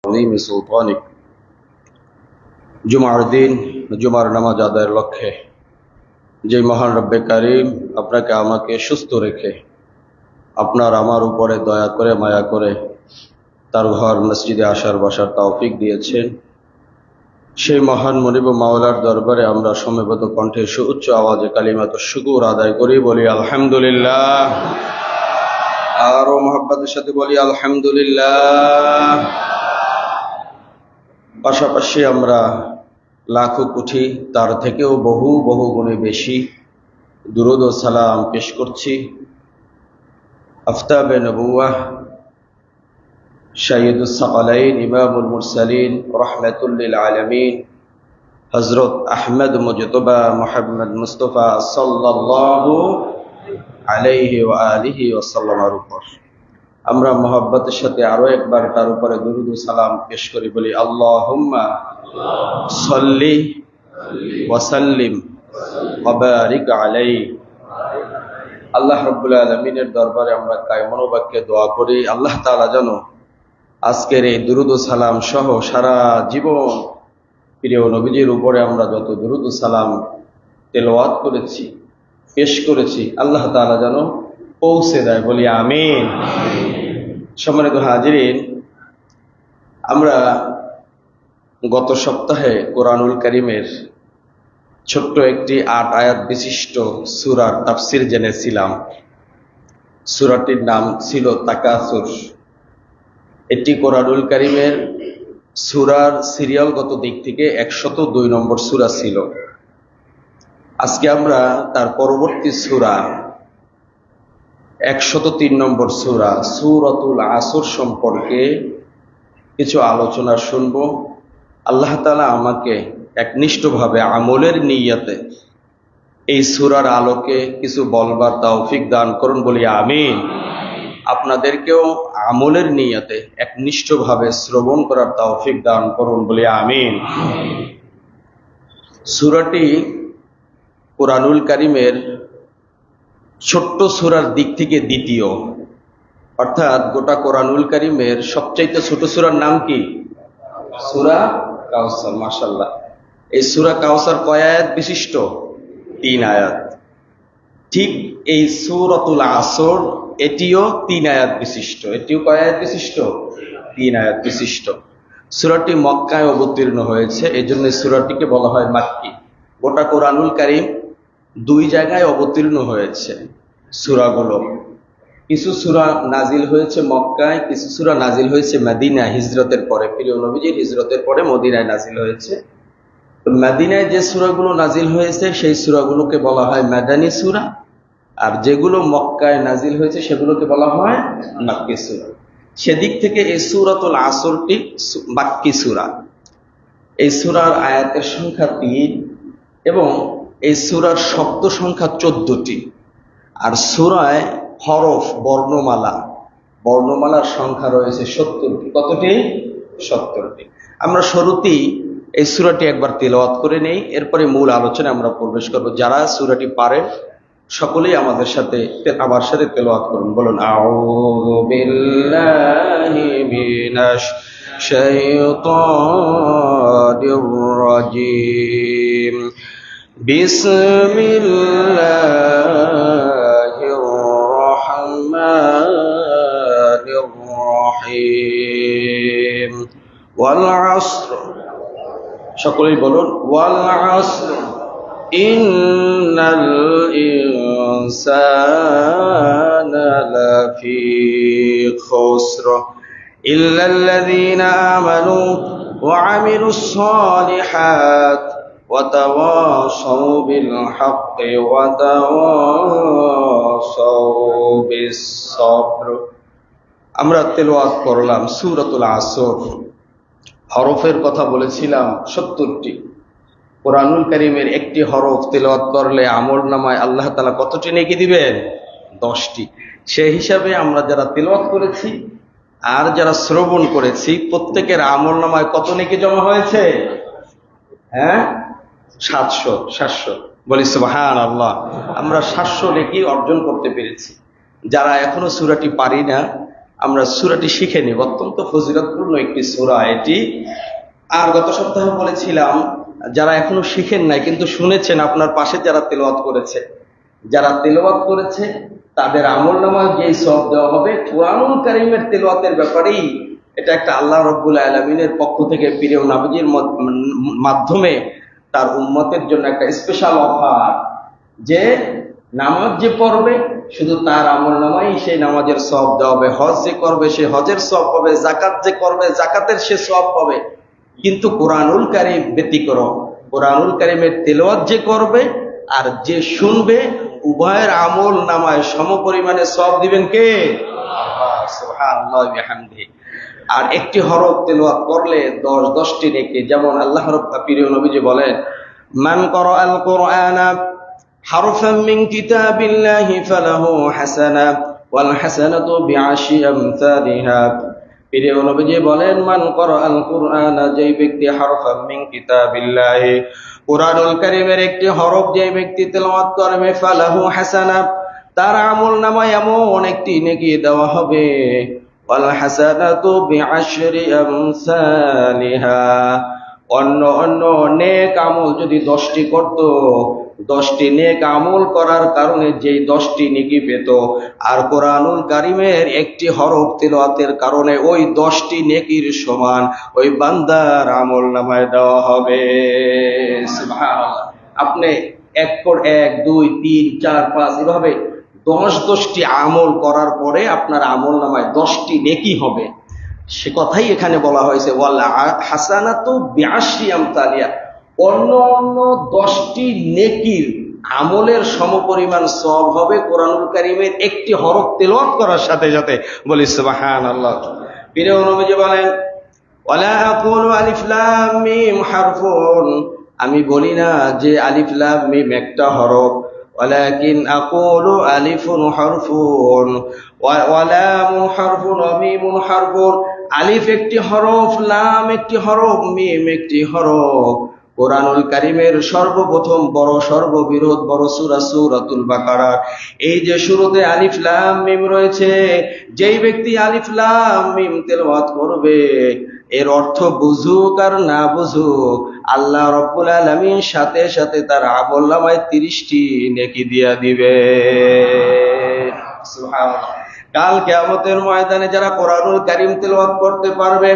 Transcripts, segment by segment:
عظيم سلطانك জুমার দিন জুমার নামাজ আদায়ের লক্ষ্যে যে মহান রব্বে কারীম আপনাকে আমাকে সুস্থ রেখে আপনার আমার উপরে দয়া করে মায়া করে তার ঘর মসজিদে আসার বসার তৌফিক দিয়েছেন, সেই মহান মনিব মাওলার দরবারে আমরা সমবেত কণ্ঠে সুউচ্চ আওয়াজে কালিমাত শুকর আদায় করি, বলি আলহামদুলিল্লাহ। আরো মহব্বতের সাথে বলি আলহামদুলিল্লাহ। পাশাপাশি আমরা লাখো কোটি তার থেকেও বহু বহু গুণে বেশি দুরূদ ও সালাম পেশ করছি আফতাবে নবুওয়াহ সাইয়্যিদুস সাকালাইন ইমামুল মুরসালিন রাহমাতুল লিল আলামিন হযরত আহমদ মুজতবা মুহাম্মদ মুস্তাফা সাল্লাল্লাহু আলাইহি ওয়া আলিহি ওয়াসাল্লামের উপর আমরা মহব্বতের সাথে আরো একবার তার উপরে দুরূদ ও সালাম পেশ করি, বলি আল্লাহুম্মা সাল্লি ওয়া সাল্লিম ওয়া বারিক আলাইহি। আল্লাহ রাব্বুল আলামিনের দরবারে আমরা কায় মনোবাক্যে দোয়া করি, আল্লাহ তাআলা যেন আজকের এই দুরূদ ও সালাম সহ সারা জীবন প্রিয় নবীজির উপরে আমরা যত দুরূদ ও সালাম তেলাওয়াত করেছি, পেশ করেছি, আল্লাহ তাআলা যেন পৌঁছে দেয়, বলি আমিন। সম্মানিত হাজিরিন, আমরা গত সপ্তাহে কোরআনুল কারীমের ছোট্ট একটি ৮ আয়াত বিশিষ্ট সূরার তাফসীর জেনেছিলাম। সূরাটির নাম ছিল তাকাসুর। এটি কোরআনুল কারীমের সূরার সিরিয়ালগত দিক থেকে ১০২ নম্বর সূরা ছিল। আজকে আমরা তার পরবর্তী সূরা ১০৩ নম্বর সূরা সূরাতুল আসর সম্পর্কে কিছু আলোচনা শুনব। আল্লাহ তাআলা আমাকে একনিষ্ঠভাবে আমলের নিয়তে এই সূরার আলোকে কিছু বলবার তৌফিক দান করুন, বলি আমিন। আপনাদেরকেও আমলের নিয়তে একনিষ্ঠভাবে শ্রবণ করার তৌফিক দান করুন, বলি আমিন। সূরাটি কোরআনুল কারীমের ছোট্ট সূরার দিক থেকে দ্বিতীয়, অর্থাৎ গোটা কোরআনুল কারীমের সবচাইতে ছোট সূরার নাম কি? সূরা কাউসার। মাশাআল্লাহ। এই সূরা কাউসার কয় আয়াত বিশিষ্ট? ৩ আয়াত। ঠিক এই সূরাতুল আসর এটিও ৩ আয়াত বিশিষ্ট। এটিও কয় আয়াত বিশিষ্ট? ৩ আয়াত বিশিষ্ট। সূরাটি মক্কায় অবতীর্ণ হয়েছে, এজন্য সূরাটিকে বলা হয় মাক্কি। গোটা কোরআনুল কারীম ২ জায়গায় অবতীর্ণ হয়েছে সূরাগুলো। কিছু সূরা নাজিল হয়েছে মক্কায়, কিছু সূরা নাজিল হয়েছে মদিনা হিজরতের পরে, প্রিয় নবীজির হিজরতের পরে মদিনায় নাজিল হয়েছে। মদিনায় যে সূরাগুলো নাজিল হয়েছে সেই সূরাগুলোকে বলা হয় মাদানী সূরা, আর যেগুলো মক্কায় নাজিল হয়েছে সেগুলোকে বলা হয় মাক্কি সূরা। সেদিক থেকে এই সূরাতুল আসরটি মাক্কি সূরা। এই সূরার আয়াতের সংখ্যা ৩ এবং এই সূরার শব্দ সংখ্যা ১৪টি। আর সূরায় হরফ বর্ণমালার সংখ্যা রয়েছে ৭০টি। কতটি? ৭০টি। আমরা শুরুতেই এই সূরাটি একবার তেলাওয়াত করে নেই, এরপরে মূল আলোচনায় আমরা প্রবেশ করব। যারা সূরাটি পারেন সকলেই আমার সাথে তেলাওয়াত করুন। বলুন আউযু বিল্লাহি মিনাশ শাইতানির রাজীম। বিসমিল্লাহির রহমানির রহিম। ওয়াল আসর। সকলেই বলুন ওয়াল আসর ইন্নাল ইনসানা লাফি খুসর ইল্লাল্লাযীনা আমানু ওয়া আমিলুস সালিহাত ওয়া তাওয়াসাউ বিল হাক্কি ওয়া তাওয়াসাউ বিস সাবর। আমরা তেলাওয়াত করলাম সূরাতুল আসর। হরফের কথা বলেছিলাম ৭০টি। কোরআনুল কারীমের একটি হরফ তেলাওয়াত করলে আমলনামায় আল্লাহ তাআলা কতটি নেকি দিবেন? ১০টি। সেই হিসাবে আমরা যারা তেলাওয়াত করেছি আর যারা শ্রবণ করেছি প্রত্যেকের আমলনামায় কত নেকি জমা হয়েছে? ৭০০। বলি সুবহানাল্লাহ। আমরা ৭০০ নেকি অর্জন করতে পেরেছি। যারা এখনো সূরাটি পারি না আমরা সূরাটি শিখে নিব। অত্যন্ত ফজিলতপূর্ণ একটি সূরা এটি। আর গত সপ্তাহে বলেছিলাম, যারা এখনো শিখেন নাই কিন্তু শুনেছেন, আপনার পাশে যারা তেলাওয়াত করেছে তাদের আমলনামায় যে সওয়াব দেওয়া হবে, কোরআনুল কারীমের তেলাওয়াতের ব্যাপারেই এটা একটা আল্লাহ রাব্বুল আলামিনের পক্ষ থেকে প্রিয় নবীজির মাধ্যমে তার উম্মতের জন্য একটা স্পেশাল অফার, যে নামাজ যে পড়বে শুধু তার আমলনামায় সেই নামাজের সওয়াব দেওয়া হবে, হজ যে করবে সে হজের সওয়াব পাবে, যাকাত যে করবে যাকাতের সে সওয়াব পাবে। কিন্তু কোরআনুল কারীম ব্যতিক্রম, কোরআনুল কারীমের তেলাওয়াত যে করবে আর যে শুনবে উভয়ের আমল নামায় সমপরিমাণে সওয়াব দিবেন কে? আল্লাহ সুবহানাল্লাহ ওয়া বিহামদিহি। আর একটি হরফ তেলাওয়াত করলে 10টি নেকি। যেমন আল্লাহ প্রিয় নবীজি বলেন, মান ক্বারাআল কুরআনা হারফান মিন কিতাবিল্লাহি ফালাহু হাসানা ওয়াল হাসানাতু বিআশরি আমসালিহা। প্রিয় নবীজি বলেন, মান ক্বারাআল কুরআনা, যেই ব্যক্তি হারফান মিন কিতাবিল্লাহি, কুরআনুল কারীমের একটি হরফ যে ব্যক্তি তেলাওয়াত করবে, ফালাহু হাসানা, তার আমলনামায় এমন একটি নেকি দেওয়া হবে, ওয়াল হাসানাতু বিআশরি আমসালিহা, অন্য নেক আমল যদি 10টি করত, 10টি নেক আমল করার কারণে যেই 10টি নেকি পেত, আর কোরআনুল কারীমের একটি হরফ তেলাওয়াতের কারণে ওই 10টি নেকির সমান ওই বান্দার আমলনামায় দেওয়া হবে। সুবহানাল্লাহ। আপনি 1 পর 1, 2, 3, 4, 5 এভাবে 10টি আমল করার পরে আপনার আমলনামায় 10টি নেকি হবে। সে কথাই এখানে বলা হয়েছে, ওয়াল হাসানাতু বিআশরি আমসালিহা, অন্য 10টি নেকির আমলের সমপরিমাণ সওয়াব হবে কোরআনুল কারীমের একটি হরফ তেলাওয়াত করার সাথে সাথে। বলি সুবহানাল্লাহ। প্রিয় নবীজি বলেন, ওয়ালা আকুলু আলিফ লাম মিম হারফুন, আমি বলি না যে আলিফ লাম মিম একটা হরফ, ওয়ালাকিন আকুলু আলিফুন হারফুন ওয়া লামুন হারফুন ওয়া মিমুন হারফুন, আলিফ একটি হরফ, লাম একটি হরফ, মিম একটি হরফ। কোরআনুল কারীমের সর্বপ্রথম সর্ববৃহৎ বড় সূরা সূরাতুল বাকারা, এই যে শুরুতে আলিফ লাম মিম রয়েছে, যেই ব্যক্তি আলিফ লাম মিম তেলাওয়াত করবে, এর অর্থ বুঝুক আর না বুঝুক, আল্লাহ রাব্বুল আলামিন সাথে সাথে তার আমলনামায় 30টি নেকি দিয়া দিবে। সুবহানাল্লাহ। কাল কিয়ামতের ময়দানে যারা কোরআনুল কারীম তেলাওয়াত করতে পারবে,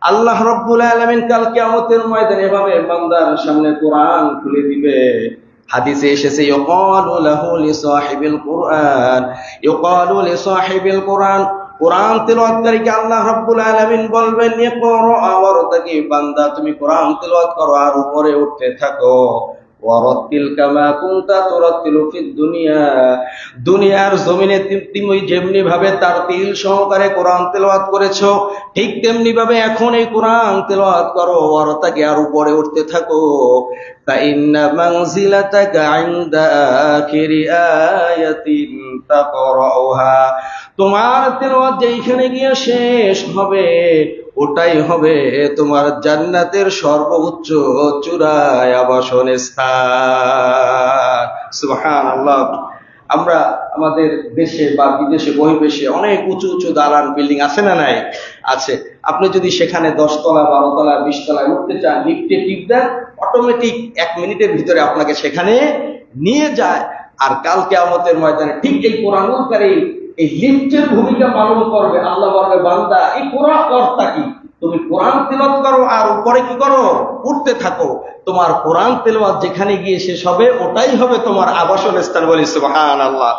আল্লাহ রাব্বুল আলামিন কাল কিয়ামতের ময়দানে এভাবে বান্দার সামনে কোরআন খুলে দিবে। হাদিসে এসেছে, ইউকালু লাহু লিসাহিবিল কুরআন, ইউকালু লিসাহিবিল কুরআন, কোরআন তেলাওয়াতকারীকে আল্লাহ রাব্বুল আলামিন বলবেন, ইকরা ওয়ারতাকি, বান্দা তুমি কোরআন তেলাওয়াত করো আর উপরে উঠতে থাকো। ওয়ারাত্তিল কামা কুনতা তুরাত্তিলু ফিদ দুনিয়া, দুনিয়ার জমিনে তুমি যেমনি ভাবে তারতিল সহকারে কোরআন তেলাওয়াত করেছো, ঠিক তেমনি ভাবে এখন এই কোরআন তেলাওয়াত করো। ওয়ারতাকি, আর উপরে উঠতে থাকো। ফাইন্না মানজিলাতাকা ইনদা আখিরি আয়াতিন তাকরাউহা, তোমার তেলাওয়াত যেখানে গিয়ে শেষ হবে ওটাই হবে তোমার জান্নাতের সর্বোচ্চ চূড়ায় আবাসন স্থান। সুবহানাল্লাহ। আমরা আমাদের দেশে বা বিদেশে বহির্দেশে অনেক উঁচু উঁচু দালান বিল্ডিং আছে না নাই? আছে। আপনি যদি সেখানে 10 তলা 12 তলা 20 তলায় উঠতে চান, লিফটে টিপ দেন, অটোমেটিক 1 মিনিটের ভিতরে আপনাকে সেখানে নিয়ে যায়। আর কাল কিয়ামতের ময়দানে ঠিক এই কোরআনুল কারীম এই লিফটের ভূমিকা পালন করবে। আল্লাহ বলবে, বান্দা এই কোরআন কর্তা কি, তুমি কোরআন তেলাওয়াত করো আর উপরে কি করো, উঠতে থাকো। তোমার কোরআন তেলাওয়াত যেখানে গিয়ে শেষ হবে ওটাই হবে তোমার আবাসন স্থান। বলি সুবহানাল্লাহ।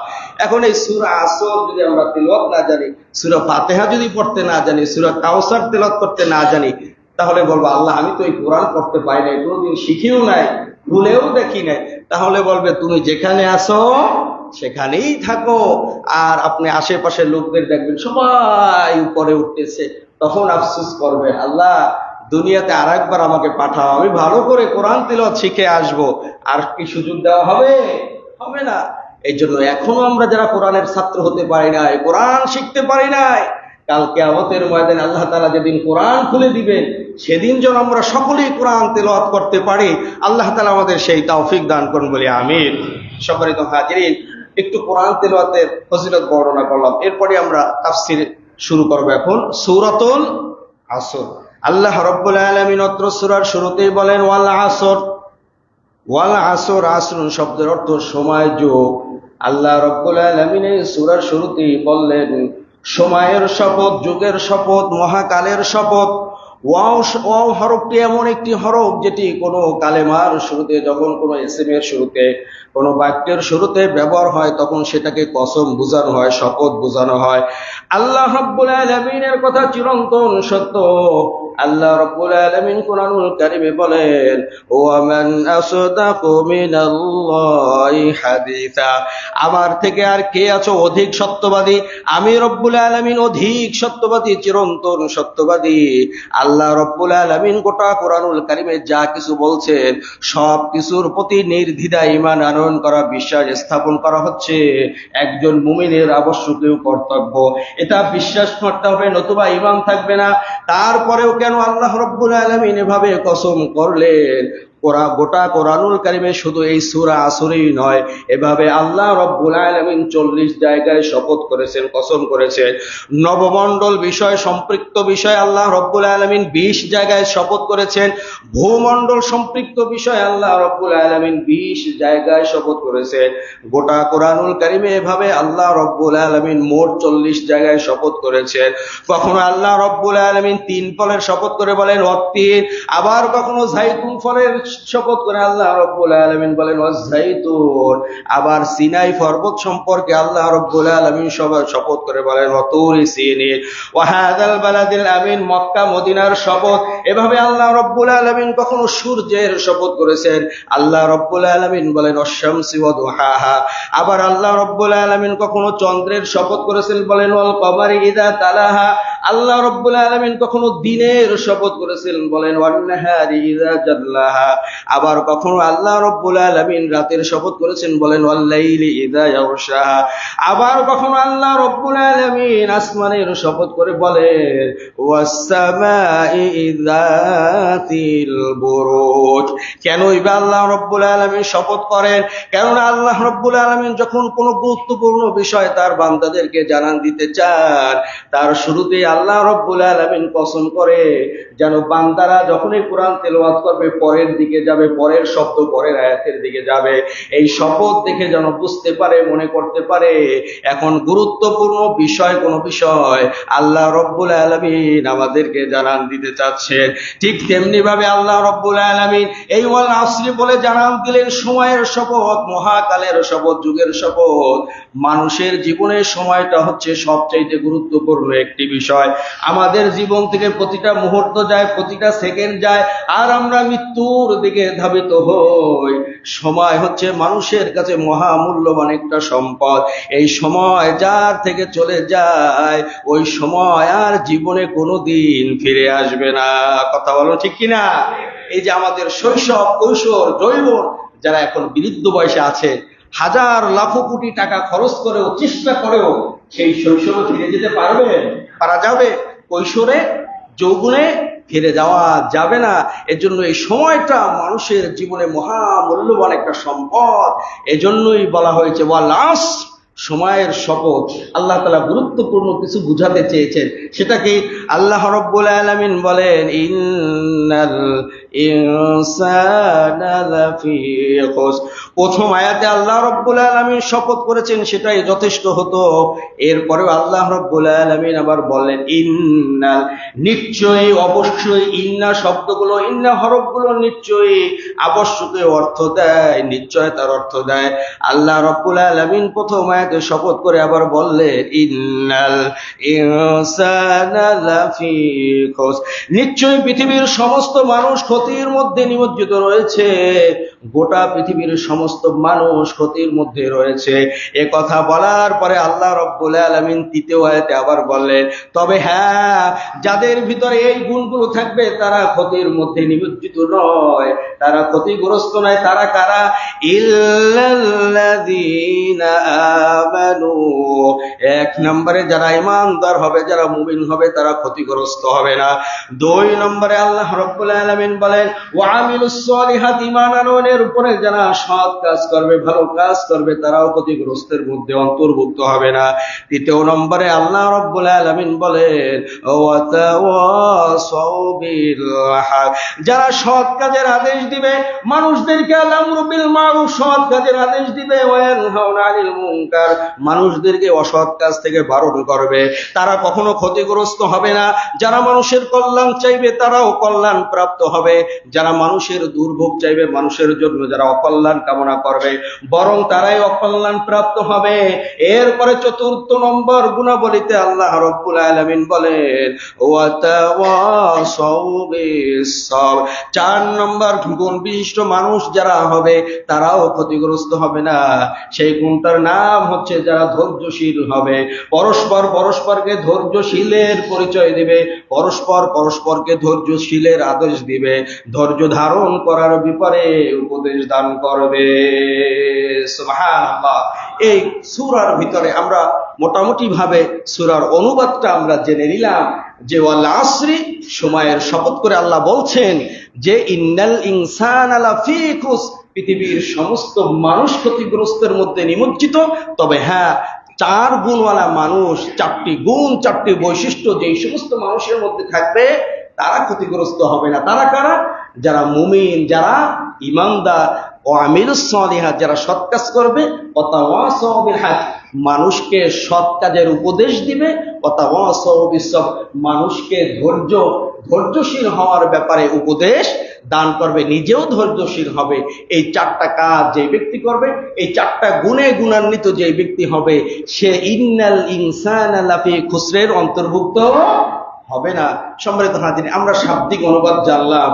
এখন এই সূরা আসর যদি আমরা তেলাওয়াত না জানি, সূরা ফাতিহা যদি পড়তে না জানি, সূরা কাউসার তেলাওয়াত করতে না জানি, তাহলে বলবো, আল্লাহ আমি তো এই কোরআন পড়তে পারি নাই, কোনোদিন শিখিও নাই, ভুলেও দেখি নাই। তাহলে বলবে, তুমি যেখানে আসো সেখানেই থাকো। আর আপনি আশেপাশের লোকদের দেখবেন সবাই উপরে উঠতেছে, তখন আফসোস করবে, আল্লাহ দুনিয়াতে আরেকবার আমাকে পাঠাও, আমি ভালো করে কোরআন তেলাওয়াত শিখে আসবো। আর কি সুযোগ দেওয়া হবে? হবে না। এই জন্য এখনো আমরা যারা কোরআনের ছাত্র হতে পারি নাই, কোরআন শিখতে পারি নাই, কাল কিয়ামতের ময়দানে আল্লাহ তাআলা যেদিন কোরআন খুলে দিবেন, সেদিন যেন আমরা সকলেই কোরআন তেলাওয়াত করতে পারি। আল্লাহ তাআলা আমাদের সেই তৌফিক দান করুন, বলি আমিন। সম্মানিত হাজিরিন, একটু কোরআন তেলাওয়াতের ফজিলত বর্ণনা করলাম, এরপরে আমরা তাফসীর শুরু করব এখন সূরাতুল আসর। আল্লাহ রাব্বুল আলামিন অত্র সূরার শুরুতেই বলেন ওয়াল আসর। ওয়াল আসর, আসর শব্দের অর্থ সময়, যুগ। আল্লাহ রাব্বুল আলামিন এই সূরার শুরুতেই বললেন সময়ের শপথ, যুগের শপথ, মহাকালের শপথ। ওয়াও হরফটি এমন একটি হরফ যেটি কোনো কালেমার শুরুতে, যখন কোনো এসএমের শুরুতে, কোনো বাক্যের শুরুতে ব্যবহার হয় তখন সেটাকে কসম বোঝানো হয়, শপথ বোঝানো হয়। আল্লাহ রাব্বুল আলামিনের কথা চিরন্তন সত্য। আল্লাহ রাব্বুল আলামিন কুরআনুল কারীমে বলেন ওয়া মান আসদাকু মিনাল্লাহি হাদিসা, আমার থেকে আর কে আছে অধিক সত্যবাদী? আমি রব্বুল আলামিন অধিক সত্যবাদী, চিরন্তন সত্যবাদী। আল্লাহ রব্বুল আলামিন গোটা কুরআনুল কারীমে যা কিছু বলছেন সব কিছুর প্রতি নির্দ্বিধায় ঈমান আনয়ন করা, বিশ্বাস স্থাপন করা হচ্ছে একজন মুমিনের আবশ্যকীয় কর্তব্য। এটা বিশ্বাস করতে হবে, নতুবা ঈমান থাকবে না। তারপরেও কেন আল্লাহ রাব্বুল আলামিন এভাবে কসম করলেন? গোটা কোরআনুল কারীমে শুধু এই সূরা আসরেই নয়, এভাবে আল্লাহ রাব্বুল আলামিন 40 জায়গায় শপথ করেছেন, কসম করেছেন। নবমণ্ডল বিষয় সম্পৃক্ত বিষয় আল্লাহ রাব্বুল আলামিন 20 জায়গায় শপথ করেছেন। ভূমণ্ডল সম্পৃক্ত বিষয় আল্লাহ রাব্বুল আলামিন 20 জায়গায় শপথ করেছেন। গোটা কোরআনুল কারীমে এভাবে আল্লাহ রাব্বুল আলামিন মোট 40 জায়গায় শপথ করেছেন। কখনো আল্লাহ রাব্বুল আলামিন 3 ফলের শপথ করে বলেন ওয়াত্তিন, আবার কখনো যাইতুন ফলের শপথ করে আল্লাহ রাব্বুল আলামিন বলেন ওয়াযাইতুন, আবার সিনাই পর্বত সম্পর্কে আল্লাহ রাব্বুল আলামিন শপথ করে বলেন ওয়াতুরি সিনিন, ওয়া হাযাল বালাদিল আমিন, মক্কা মদিনার শপথ। এভাবে আল্লাহ রাব্বুল আলামিন কখনো সূর্যের শপথ করেছেন, আল্লাহ রাব্বুল আলামিন বলেন ওয়াশ-শামসি ওয়া দুহাহা। আবার আল্লাহ রাব্বুল আলামিন কখনো চন্দ্রের শপথ করেছেন, বলেন ওয়াল কমারি ইযা তালাহা। আল্লাহ রাব্বুল আলামিন কখনো দিনের শপথ করেছেন, বলেন ওয়ান নাহারি ইযা জাল্লাহা। আবার কখনো আল্লাহ রাব্বুল আলামিন রাতের শপথ করেছেন, বলেন ওয়াল লাইলি ইযা ইয়াগশাহা। আবার কখনো আল্লাহ রাব্বুল আলামিন আসমানের শপথ করে বলেন ওয়াস সামাই যাতিল বুরুজ। কেনই বা আল্লাহ রাব্বুল আলামিন শপথ করেন? কেননা আল্লাহ রাব্বুল আলামিন যখন কোনো গুরুত্বপূর্ণ বিষয় তার বান্দাদেরকে জানান দিতে চান, তার শুরুতেই আল্লাহ রাব্বুল আলামিন কসম করে, যেন বান্দারা যখনই কোরআন তেলাওয়াত করবে পরের দিকে যাবে, পরের শব্দ পরের আয়াতের দিকে যাবে, এই শপথ দেখে যেন বুঝতে পারে, মনে করতে পারে এখন গুরুত্বপূর্ণ বিষয় কোন বিষয় আল্লাহ রাব্বুল আলামিন আমাদেরকে জানান দিতে চাচ্ছেন। ঠিক তেমনি ভাবে আল্লাহ রাব্বুল আলামিন এই ওয়াল আসরি বলে জানান দিলেন সময়ের শপথ, মহাকালের শপথ, যুগের শপথ। মানুষের জীবনের সময়টা হচ্ছে সবচেয়ে গুরুত্বপূর্ণ একটি বিষয়। আমাদের জীবন থেকে প্রতিটা মুহূর্ত যায়, প্রতিটা সেকেন্ড যায়, আর আমরা মৃত্যুর দিকে ধাবিত হই। সময় হচ্ছে মানুষের কাছে মহামূল্যবান একটা সম্পদ। এই সময় যার থেকে চলে যায় ওই সময় আর জীবনে কোনোদিন ফিরে আসবে না। কথা বলো ঠিক কিনা? এই যে আমাদের শৈশব, কৈশোর, যৌবন, যারা এখন বৃদ্ধ বয়সে আছে, হাজার লাখো কোটি টাকা খরচ করেও, চেষ্টা করেও সেই শৈশবে ফিরে যেতে পারবে? পারা যাবে? কৈশোরে, যৌবনে ফিরে যাওয়া যাবে না। এজন্য এই সময়টা মানুষের জীবনে মহামূল্যবান একটা সম্পদ। এজন্যই বলা হয়েছে ওয়াল আসর, সময়ের শপথ। আল্লাহ তাআলা গুরুত্বপূর্ণ কিছু বুঝাতে চেয়েছেন, সেটাকে আল্লাহ রাব্বুল আলামিন বলেন ইন্নাল ইনসানা লাফি খুসর। প্রথম আয়াতে আল্লাহ রাব্বুল আলামিন শপথ করেছেন, সেটাই যথেষ্ট হতো। এরপরেও আল্লাহ রাব্বুল আলামিন আবার বললেন ইন্নাল, নিশ্চয়ই, অবশ্যই। ইন্না শব্দগুলো, ইন্না হরফগুলো নিশ্চয়ই আবশ্যকীয় অর্থ দেয়, নিশ্চয়তার অর্থ দেয়। আল্লাহ রাব্বুল আলামিন প্রথম আয়াতে শপথ করে আবার বললেন ইন্নাল ইনসানা লাফি খুসর, নিশ্চয়ই পৃথিবীর সমস্ত মানুষ ক্ষতির মধ্যে নিমজ্জিত রয়েছে। গোটা পৃথিবীর সমস্ত মানুষ ক্ষতির মধ্যে রয়েছে। এ কথা বলার পরে আল্লাহ রাব্বুল আলামিন তৃতীয় আয়াতে আবার বললেন, তবে হ্যাঁ, যাদের ভিতরে এই গুণগুলো থাকবে তারা ক্ষতির মধ্যে নিমজ্জিত নয়, তারা ক্ষতিগ্রস্ত নয়। তারা কারা? ইল্লাল্লাযীনা আমানু, এক নম্বরে যারা ঈমানদার হবে, যারা মুমিন হবে, তারা ক্ষতিগ্রস্ত হবে না। দুই নম্বরে আল্লাহ রাব্বুল আলামিন বলেন বলেন ওয়ামিলুস সলিহাত, ঈমান আনয়নের উপরে যারা সৎ কাজ করবে, ভালো কাজ করবে, তারাও ক্ষতিগ্রস্তের মধ্যে অন্তর্ভুক্ত হবে না। তৃতীয় নম্বরে আল্লাহ রাব্বুল আলামিন বলেন ওয়াতাওয়াসাউ বিল হক, যারা সৎ কাজের আদেশ দিবে মানুষদেরকে, আল-আমরু বিল মারুফ, সৎ কাজের আদেশ দিবে, ওয়া ইয়ানহাউনা আনিল মুনকার, মানুষদেরকে অসৎ কাজ থেকে বারণ করবে, তারা কখনো ক্ষতিগ্রস্ত হবে না। যারা মানুষের কল্যাণ চাইবে তারাও কল্যাণ প্রাপ্ত হবে, যারা মানুষের দুর্ভোগ চাইবে, মানুষের জন্য যারা অকল্যাণ কামনা করবে, বরং তারাই অকল্যাণ প্রাপ্ত হবে। এরপরে চতুর্থ নম্বর গুণাবলীতে আল্লাহ রাব্বুল আলামিন বলেন ওয়াতাওয়াসাউ বিস-সাবর, 4 নম্বর গুণ বিশিষ্ট মানুষ যারা হবে তারাও ক্ষতিগ্রস্ত হবে না। সেই গুণটার নাম হচ্ছে যারা ধৈর্যশীল হবে, পরস্পরকে ধৈর্যশীলের পরিচয় দিবে, পরস্পরকে ধৈর্যশীলের আদেশ দিবে, ধৈর্য ধারণ করার ব্যাপারে উপদেশ দান করবে। সুবহানাল্লাহ। এই সূরার ভিতরে আমরা মোটামুটি ভাবে সূরার অনুবাদটা আমরা জেনে নিলাম যে ওয়াল আসরি, সময়ের শপথ করে আল্লাহ বলছেন যে ইন্নাল ইনসানা লাফী খুসর, পৃথিবীর সমস্ত মানুষ ক্ষতিগ্রস্তের মধ্যে নিমজ্জিত। তবে হ্যাঁ, 4 গুণওয়ালা মানুষ, 4টি গুণ, 4টি বৈশিষ্ট্য যেই সমস্ত মানুষের মধ্যে থাকবে তারা ক্ষতিগ্রস্ত হবে না। তারা কারা? যারা মুমিন, যারা ঈমানদার, ও আমিলুস সলিহাত, যারা সৎ কাজ করবে, ওয়াতাওয়াসাউ বিল হক, মানুষকে সৎ কাজের উপদেশ দিবে, ওয়াতাওয়াসাউ বিস-সাবর, মানুষকে ধৈর্যশীল হওয়ার ব্যাপারে উপদেশ দান করবে, নিজেও ধৈর্যশীল হবে। এই 4টা কাজ যে ব্যক্তি করবে, এই 4টা গুণে গুণান্বিত যে ব্যক্তি হবে, সে ইন্নাল ইনসানা লাফী খুসরের অন্তর্ভুক্ত হবে না। সম্মানিত হাজিরিন, আমরা শাব্দিক অনুবাদ জানলাম,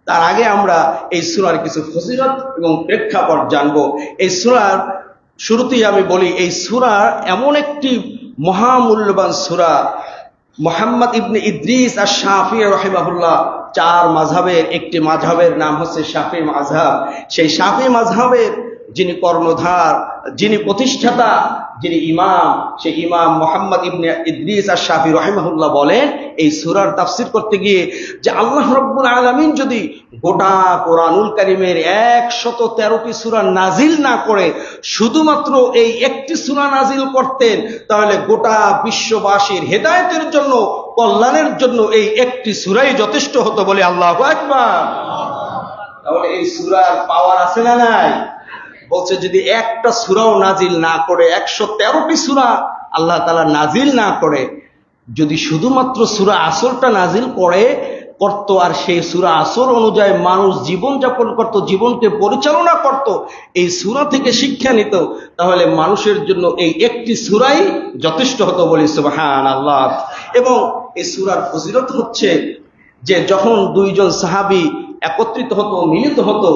তার আগে আমরা এই সূরার কিছু ফজিলত এবং প্রেক্ষাপট জানবো। এই সূরার শুরুতেই আমি বলি, এই সূরা এমন একটি মহামূল্যবান সূরা। মুহাম্মদ ইবনে ইদ্রিস আশ-শাফিঈ রাহিমাহুল্লাহ 4 মাযহাবের একটি মাযহাবের নাম হচ্ছে শাফিঈ মাযহাব। সেই শাফিঈ মাযহাবের যিনি কর্ণধার, যিনি প্রতিষ্ঠাতা, যিনি ইমাম, সেই ইমাম মুহাম্মদ ইবনে ইদ্রিস আশ-শাফিঈ রাহিমাহুল্লাহ বলেন এই সূরার তাফসীর করতে গিয়ে যে আল্লাহ রাব্বুল আলামিন যদি গোটা কোরআনুল কারীমের 113টি সূরা নাজিল না করে শুধুমাত্র এই একটি সূরা নাজিল করতেন, তাহলে গোটা বিশ্ববাসীর হেদায়েতের জন্য, কল্যাণের জন্য এই একটি সূরাই যথেষ্ট হতো। বলে আল্লাহু আকবার। তাহলে এই সূরার পাওয়ার আছে না নাই? বলছে যদি একটা সূরাও নাজিল না করে, 113টি সূরা আল্লাহ তাআলা নাজিল না করে, যদি শুধুমাত্র সূরা আসরটা নাজিল করত আর সেই সূরা আসর অনুযায়ী মানুষ জীবন যাপন করত, জীবনকে পরিচালনা করত, এই সূরা থেকে শিক্ষা নিত, তাহলে মানুষের জন্য এই একটি সূরাই যথেষ্ট হতো। বলি সুবহানাল্লাহ। এবং এই সূরার ফজিলত হচ্ছে যে যখন 2 জন সাহাবী একত্রিত হতো, মিলিত হতো,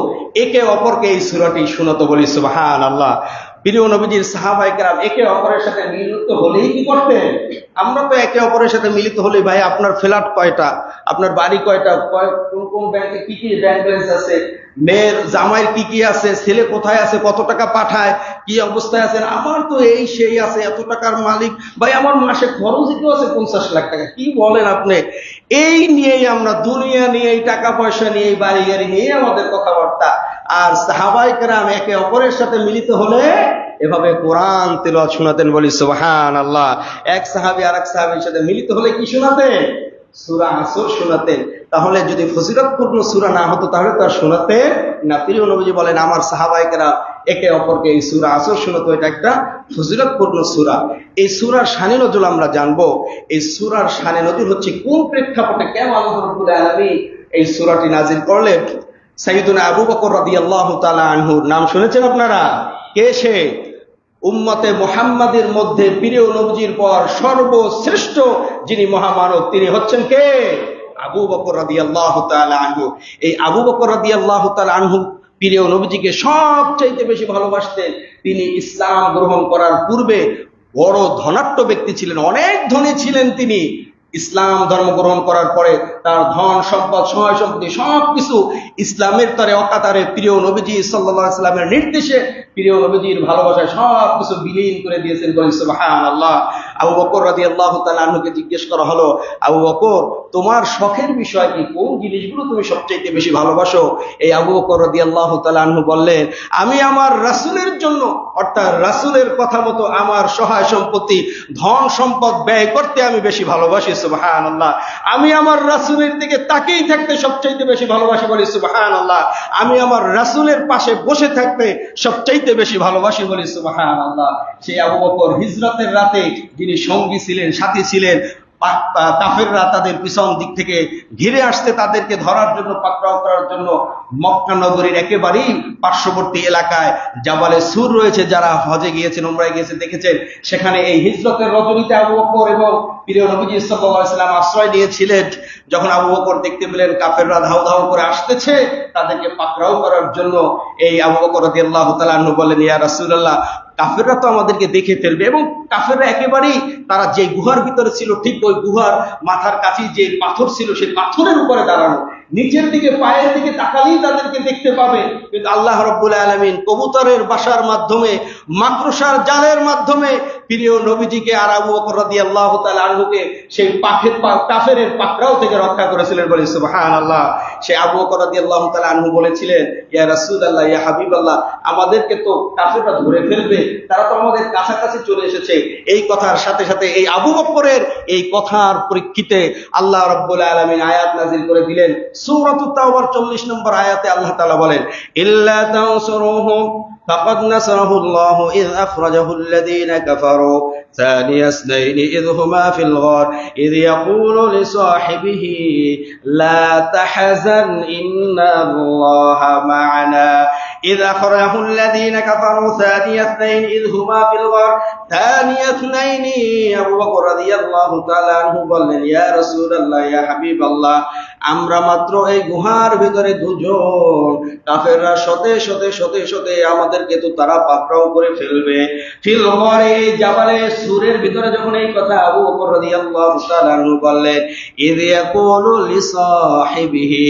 একে অপরকে এই সূরাটি শোনাতো। বলি সুবহানাল্লাহ। প্রিয় নবীজির সাহাবায়ে কেরাম একে অপরের সাথে মিলিত হলেই কি করতেন? আমরা তো একে অপরের সাথে মিলিত হলে, ভাই আপনার ফ্ল্যাট কয়টা, আপনার বাড়ি কয়টা, কোন ব্যাংকে কি কি ব্যাংক ব্যালেন্স আছে, মেয়ের জামাইয়ের কি কি আছে, ছেলে কোথায় আছে, কত টাকা পাঠায়, কি অবস্থায় আছেন, আমার তো এই সেই আছে, এত টাকার মালিক, ভাই আমার মাসে খরচই তো আছে 50 লাখ টাকা। কি বলেন আপনি? এই নিয়েই আমরা, দুনিয়া নিয়ে, এই টাকা পয়সা নিয়ে, এই বাড়ি গাড়ি নিয়ে আমাদের কথাবার্তা। আর সাহাবায়ে কেরাম একে অপরের সাথে মিলিত হলে এভাবে কোরআন তেলাওয়াত শোনাতেন। বলি সুবহানাল্লাহ। এক সাহাবী আরেক সাহাবীর সাথে মিলিত হলে কি শোনাতেন? সূরা আসর শোনাতেন। তাহলে যদি ফজিলতপূর্ণ সূরা না হতো তাহলে তো আর শোনাতেন না। প্রিয় নবীজি বলেন আমার সাহাবায়ে কেরাম একে অপরকে এই সূরা আসর শোনাতো, এটা একটা ফজিলতপূর্ণ সূরা। এই সূরার শানে নজুল আমরা জানবো। এই সূরার শানে নজুল হচ্ছে কোন প্রেক্ষাপটে, কেন আল্লাহ রাব্বুল আলামিন এই সূরাটি নাজিল করলেন। সাইয়্যিদুনা আবু বকর রাদিয়াল্লাহু তাআলা আনহুর নাম শুনেছেন আপনারা? কে সে? উম্মতে মুহাম্মাদের মধ্যে প্রিয় নবীজির পর সর্বশ্রেষ্ঠ যিনি মহামানব, তিনি হচ্ছেন কে? আবু বকর রাদিয়াল্লাহু তাআলা আনহু। এই আবু বকর রাদিয়াল্লাহু তাআলা আনহু প্রিয় নবীজিকে সবচাইতে বেশি ভালোবাসতেন। তিনি ইসলাম গ্রহণ করার পূর্বে বড় ধনাঢ্য ব্যক্তি ছিলেন, অনেক ধনী ছিলেন তিনি। ইসলাম ধর্ম গ্রহণ করার পরে তার ধন সম্পদ সহায় সম্পত্তি সবকিছু ইসলামের তরে অকাতারে প্রিয় নবীজি সাল্লাল্লাহু আলাইহি সাল্লামের নির্দেশে প্রিয় নবীজির ভালোবাসায় সবকিছু বিলীন করে দিয়েছেন। বলেন সুবহানাল্লাহ। আবু বকর রাদিয়াল্লাহু তাআলা আনহুকে জিজ্ঞেস করা হলো, আবু বকর তোমার শখের বিষয় কি, কোন জিনিসগুলো তুমি সবচেয়ে বেশি ভালোবাসো? এই আবু বকর রাদিয়াল্লাহু তাআলা আনহু বললেন, আমি আমার রাসূলের জন্য অর্থাৎ রাসূলের কথা মতো আমার সহায় সম্পত্তি ধন সম্পদ ব্যয় করতে আমি বেশি ভালোবাসি। সুবহানাল্লাহ। আমি আমার রাসূলের দিকে তাকিয়ে থাকতে সবচেয়ে বেশি ভালোবাসি। বলি সুবহানাল্লাহ। আমি আমার রাসূলের পাশে বসে থাকতে সবচেয়ে বেশি ভালোবাসি। বলি সুবহানাল্লাহ। সেই আবু বকর হিজরতের রাতে যিনি সঙ্গী ছিলেন, সাথী ছিলেন, কাফেররা তাদের পিছন দিক থেকে ঘিরে আসতে তাদেরকে ধরার জন্য, পাকড়াও করার জন্য মক্কা নগরীর একেবারেই পার্শ্ববর্তী এলাকায় জাবালে সুর রয়েছে। যারা হজে গিয়েছেন, উমরায় গিয়েছেন দেখেছেন, সেখানে এই হিজরতের রজনীতে আবু বকর এবং প্রিয় নবীজি সাল্লাল্লাহু আলাইহি ওয়াসাল্লাম আশ্রয় নিয়েছিলেন। যখন আবু বকর দেখতে পেলেন কাফেররা ধাও ধাও করে আসতেছে তাদেরকে পাকড়াও করার জন্য, এই আবু বকর রাদিয়াল্লাহু তাআলা আনহু বললেন, ইয়া রাসূলুল্লাহ, কাফেররা তো আমাদেরকে দেখে ফেলবে। এবং কাফেররা একেবারেই তারা যে গুহার ভিতরে ছিল ঠিক ওই গুহার মাথার কাছে যে পাথর ছিল সেই পাথরের উপরে দাঁড়ানো, নিচের দিকে পায়ের দিকে তাকালেই তাদেরকে দেখতে পাবে। কিন্তু আল্লাহ রাব্বুল আলামিন কবুতরের বাসার মাধ্যমে, মাকড়সার জালের মাধ্যমে প্রিয় নবীজিকে আর আবু বকর রাদিয়াল্লাহু তাআলা আনহুকে সেই কাফেরের পাকড়াও থেকে রক্ষা করেছিলেন। বলি সুবহানাল্লাহ। সেই আবু বকর রাদিয়াল্লাহু তাআলা আনহু বলেছিলেন, ইয়া রাসূলুল্লাহ, ইয়া হাবিবাল্লাহ, আমাদেরকে তো কাফেররা ধরে ফেলবে, তারা তো আমাদের কাছাকাছি চলে এসেছে। এই কথার সাথে সাথে এই আবু বকরের এই কথার পরিপ্রেক্ষিতে আল্লাহ রাব্বুল আলামিন আয়াত নাযিল করে দিলেন। সূরাতুত তাওবার 40 নম্বর আয়াতে আল্লাহ তাআলা বলেন, ইল্লা তানসুরুহু ফাকাদ নাসারাহুল্লাহু ইয আখরাজাহু আল্লাযীনা কাফারু ثاني اثنين إذ هما في الغار إذ يقول لصاحبه لا تحزن إن الله معنا إذ أخرجه الذين كفروا ثاني اثنين إذ هما في الغار ثاني اثنين আবু বকর রাদিয়াল্লাহু তাআলা আনহু বললেন, ইয়া রাসূলুল্লাহ, ইয়া হাবিবাল্লাহ, আমরা মাত্র এই গুহার ভিতরে দুজন, কাফেররা শতে শতে শতে শতে আমাদেরকে তো তারা পাকড়াও করে ফেলবে। ফিল গরে, এই জাবালে সুরের ভিতরে যখন এই কথা আবু বকর রাদিয়াল্লাহু তাআলা আনহু বললেন, ইয ইয়াকুলু লিসাহিবিহি,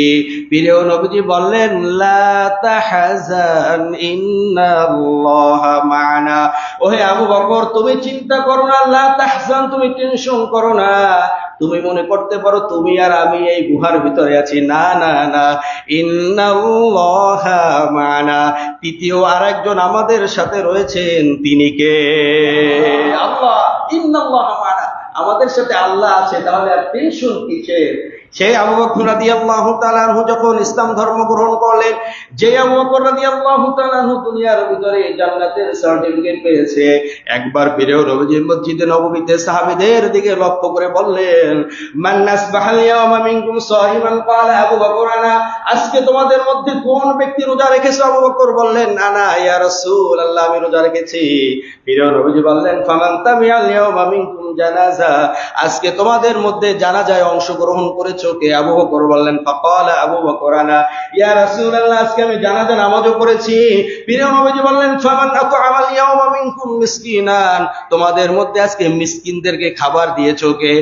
প্রিয় নবীজি বললেন, লা তাহজান ইন্নাল্লাহা মা'না, ওহে আবু বকর তুমি চিন্তা করো না, লা তাহজান তুমি টেনশন করো না, তুমি মনে করতে পারো তুমি আর আমি এই গুহার ভিতরে আছি। না না না, ইন্নাল্লাহা মা'না, তৃতীয় আরেকজন আমাদের সাথে রয়েছেন, তিনি কে? আল্লাহ। ইন্নাল্লাহা মা'না, আমাদের সাথে আল্লাহ আছে, তাহলে আর টেনশন কিসের? সেই আবু বকর রাদিয়াল্লাহু তাআলা আনহু যখন ইসলাম ধর্ম গ্রহণ করলেন, যে আবু বকর রাদিয়াল্লাহু তাআলা আনহু দুনিয়ার ভিতরে জান্নাতের সার্টিফিকেট পেয়েছে, একবার প্রিয় নবীজির মসজিদে নববীতে সাহাবীদের দিকে লক্ষ্য করে বললেন, মান নাসবাহাল ইয়াওমা মিনকুম সাহিমান, ক্বালা আবু বকর আনা, আজকে তোমাদের মধ্যে কোন ব্যক্তি রোজা রেখেছে? আবু বকর বললেন, আনা ইয়া রাসূলুল্লাহ, আমি রোজা রেখেছি। প্রিয় নবীজি বললেন, ফামান তাবিআল ইয়াওমা মিনকুম জানাজা, আজকে তোমাদের মধ্যে জানাজায় অংশগ্রহণ করেছে কে? আবু বকর বললেন, ফাকালা আবু বকর আনা ইয়া রাসূলুল্লাহ, আজকে আমি জানাজা নামাজও পড়েছি। প্রিয় নবীজি বললেন, ফামান আত'আমাল ইয়াওমা মিনকুম মিসকিনান, তোমাদের মধ্যে আজকে মিসকিনদেরকে খাবার দিয়েছো কে?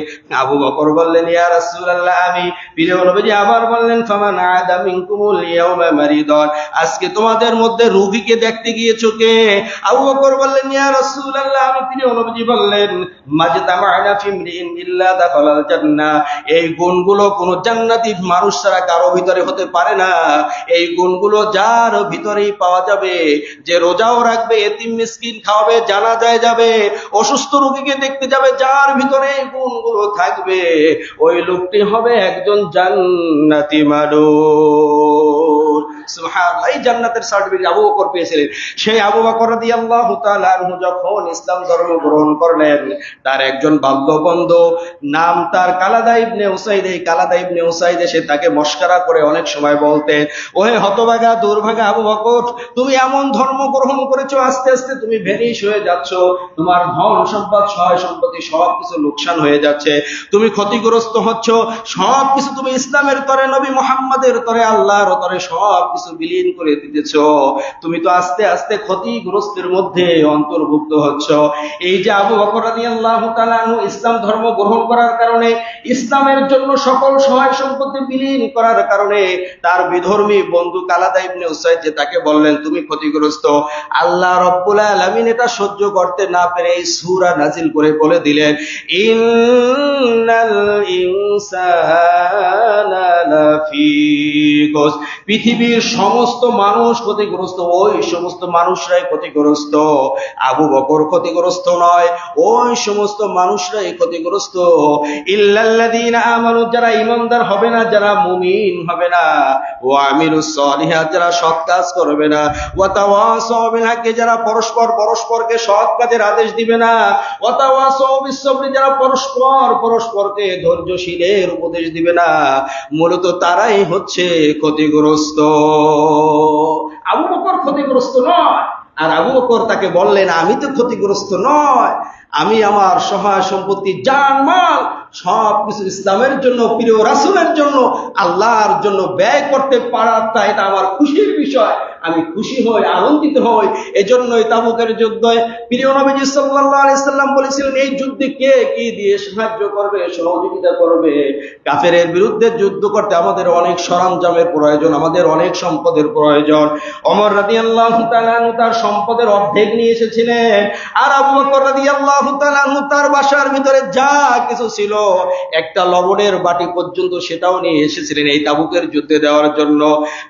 আবু বকর বললেন, ইয়া রাসূলুল্লাহ, আমি। প্রিয় নবীজি আবার বললেন, ফামান আদা মিনকুমুল ইয়াওমা মারিদান, আজকে তোমাদের মধ্যে রোগীকে দেখতে গিয়েছো কে? আবু বকর বললেন, ইয়া রাসূলুল্লাহ, আমি। প্রিয় নবীজি বললেন, মাজতামা'না ফিমরিন ইল্লা দাখালাল জান্নাহ, এই গুণগুলো কোন জান্নাতি মানুষ ছাড়া কারো ভিতরে হতে পারে না। এই গুণগুলো যার ভিতরেই পাওয়া যাবে, যে রোজাও রাখবে, এতিম মিসকিন খাওয়াবে, জানাজায় যাবে, অসুস্থ রোগীকে দেখতে যাবে, যার ভিতরে এই গুণগুলো থাকবে, ওই লোকটি হবে একজন জান্নাতি মানুষ। সুবহানাল্লাহ। এই জান্নাতের সার্টিফিকেট আবু বকর পেয়েছিলেন। সেই আবু বকর রাদিয়াল্লাহু তাআলা আনহু যখন ইসলাম ধর্ম গ্রহণ করলেন, তার একজন বাল্যবন্ধু, নাম তার কালাদা ইবনে উসাইদ। এই কালাদা ইবনে উসাইদ এসে তাকে মস্করা করে অনেক সময় বলতেন, ওহে হতভাগা, দুর্ভাগা আবু বকর, তুমি এমন ধর্ম গ্রহণ করেছো, আস্তে আস্তে তুমি ভেনিশ হয়ে যাচ্ছ, তোমার ধন সম্পদ সহায় সম্পত্তি সবকিছু লোকসান হয়ে যাচ্ছে, তুমি ক্ষতিগ্রস্ত হচ্ছ, সবকিছু তুমি ইসলামের তরে, নবী মুহাম্মাদের তরে, আল্লাহর তরে সবকিছু কিছু বিলীন করে দিতেছ, তুমি তো আস্তে আস্তে ক্ষতিগ্রস্তের মধ্যে অন্তর্ভুক্ত হচ্ছ। এই যে আবু বকর রাদিয়াল্লাহু তাআলা আনহু ইসলাম ধর্ম গ্রহণ করার কারণে, ইসলামের জন্য সকল সহায় সম্পত্তি বিলীন করার কারণে তার বিধর্মী বন্ধু কালাদা ইবনে উসাইদ যে তাকে বললেন তুমি ক্ষতিগ্রস্ত, আল্লাহ রাব্বুল আলামিন এটা সহ্য করতে না পেরে এই সূরা নাজিল করে বলে দিলেন, ইন্নাল ইনসানা লাফি খুসর, পৃথিবীর সমস্ত মানুষ ক্ষতিগ্রস্ত, ওই সমস্ত মানুষরাই ক্ষতিগ্রস্ত, আবু বকর ক্ষতিগ্রস্ত নয়, ওই সমস্ত মানুষরাই ক্ষতিগ্রস্ত। ইল্লাল্লাযীনা আমানু, যারা ঈমানদার হবে না, যারা মুমিন হবে না, ওয়া আমিলুস সলিহাত, যারা সৎ কাজ করবে না, ওয়া তাওয়াসাউ বিল হাক্কি, যারা পরস্পরকে সৎ কাজের আদেশ দিবে না, ওয়া তাওয়াসাউ বিস সাবরি, যারা পরস্পরকে ধৈর্যশীলের উপদেশ দিবে না, মূলত তারাই হচ্ছে ক্ষতিগ্রস্ত। আবু বকর ক্ষতিগ্রস্ত নয়। আর আবু বকর তাকে বললেন, আমি তো ক্ষতিগ্রস্ত নয়, আমি আমার সহায় সম্পত্তি, জান মাল সবকিছু ইসলামের জন্য, প্রিয় রাসূলের জন্য, আল্লাহর জন্য ব্যয় করতে পারাটা এটা আমার খুশির বিষয়, আমি খুশি হই, আনন্দিত হই। এজন্যই তাবুকের যুদ্ধে প্রিয় নবীজি সাল্লাল্লাহু আলাইহি সাল্লাম বলেছিলেন, এই যুদ্ধে কে কি দিয়ে সাহায্য করবে, সহযোগিতা করবে? কাফেরের বিরুদ্ধে যুদ্ধ করতে আমাদের অনেক সরঞ্জামের প্রয়োজন, আমাদের অনেক সম্পদের প্রয়োজন। ওমর রাদিয়াল্লাহু তাআলা আনহু তার সম্পদের অর্ধেক নিয়ে এসেছিলেন, আর আবু বকর রাদিয়াল্লাহু তাআলা আনহু তার বাসার ভিতরে যা কিছু ছিল, একটা লবণের বাটি পর্যন্ত সেটাও নিয়ে এসেছিলেন এই তাবুকের যুদ্ধে দেওয়ার জন্য।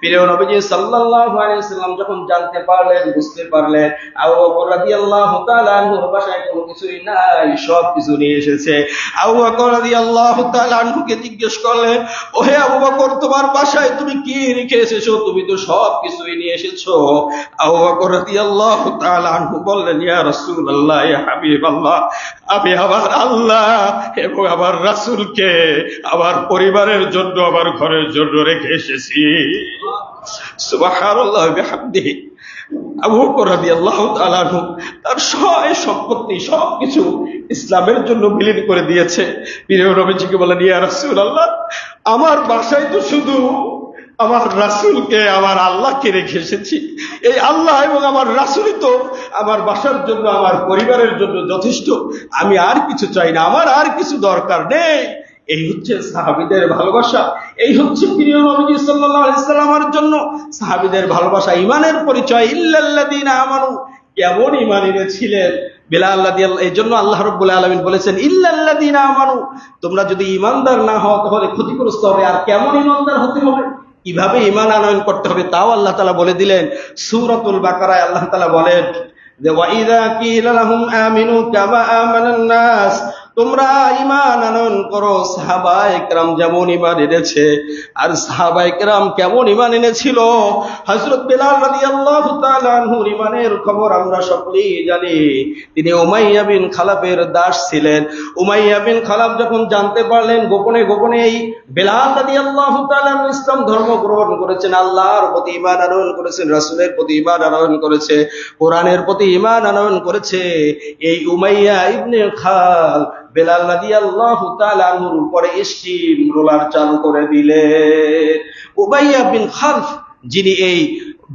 প্রিয় নবীজি সাল্লাল্লাহু আলাইহি সাল্লাম যখন জানতে পারলেন, বুঝতে পারলেন আবু বকর রাদিয়াল্লাহু তাআলা আনহুর বাসায় কোনো কিছুই নাই, সব কিছু নিয়ে এসেছে, আবু বকর রাদিয়াল্লাহু তাআলা আনহুকে জিজ্ঞেস করলেন, ওহে আবু বকর, তোমার বাসায় তুমি কি রেখে এসেছো? তুমি তো সব কিছুই নিয়ে এসেছো। আবু বকর রাদিয়াল্লাহু তাআলা আনহু বললেন, ইয়া রাসূলুল্লাহ, ইয়া হাবিবাল্লাহ, আমি আমার আল্লাহ এবং আমার রাসূলকে আমার পরিবারের জন্য, আমার ঘরের জন্য রেখে এসেছি। সুবহানাল্লাহ বিহামদিহি। আবু বকর রাদিয়াল্লাহু তাআলা আনহু তার সহায় সম্পত্তি সবকিছু ইসলামের জন্য বিলীন করে দিয়েছে। প্রিয় নবীজিকে বলেন, ইয়া রাসূলুল্লাহ, আমার বাসায় তো শুধু আমার রাসূলকে, আমার আল্লাহকে রেখে এসেছি, এই আল্লাহ এবং আমার রাসূলই তো আমার বাসার জন্য, আমার পরিবারের জন্য যথেষ্ট, আমি আর কিছু চাই না, আমার আর কিছু দরকার নেই। এই হচ্ছে সাহাবীদের ভালোবাসা, এই হচ্ছে প্রিয় নবীজি সাল্লাল্লাহু আলাইহি সাল্লামের জন্য সাহাবীদের ভালোবাসা, ঈমানের পরিচয়। ইল্লাল্লাযীনা আমানু, কেমন ঈমান এনেছিলেন বিলাল রাদিয়াল্লাহু, এই জন্য আল্লাহ রাব্বুল আলামিন বলেছেন, ইল্লাল্লাযীনা আমানু, তোমরা যদি ঈমানদার না হও তাহলে ক্ষতিগ্রস্ত হবে। আর কেমন ঈমানদার হতে হবে, কিভাবে ঈমান আনয়ন করতে হবে, তাও আল্লাহ তাআলা বলে দিলেন। সূরাতুল বাকারায় আল্লাহ তাআলা বলেন যে, ওয়া ইযা কিলা লাহুম আমিনু কামা আমানান নাস, তোমরা ঈমান আনয়ন করো সাহাবায়ে কেরাম যেমন ঈমান এনেছে। আর সাহাবায়ে কেরাম কেমন ঈমান এনেছিল? হযরত বিলাল রাদিয়াল্লাহু তাআলা আনহুর ঈমানের খবর আমরা সকলেই জানি। তিনি উমাইয়া বিন খালাফের দাস ছিলেন। উমাইয়া বিন খালাফ যখন জানতে পারলেন গোপনে গোপনে এই বিলাল রাদিয়াল্লাহু তাআলা আনহু ইসলাম ধর্ম গ্রহণ করেছেন, আল্লাহর প্রতি ঈমান আনয়ন করেছেন, রাসূলের প্রতি ঈমান আনয়ন করেছে, কোরআনের প্রতি ঈমান আনয়ন করেছে, এই উমাইয়া ইবনে খাল বেলাল রাদিয়াল্লাহু তাআলা আনহুর উপরে স্টিম রোলার চালু করে দিলেন। উমাইয়া বিন খালফ, যিনি এই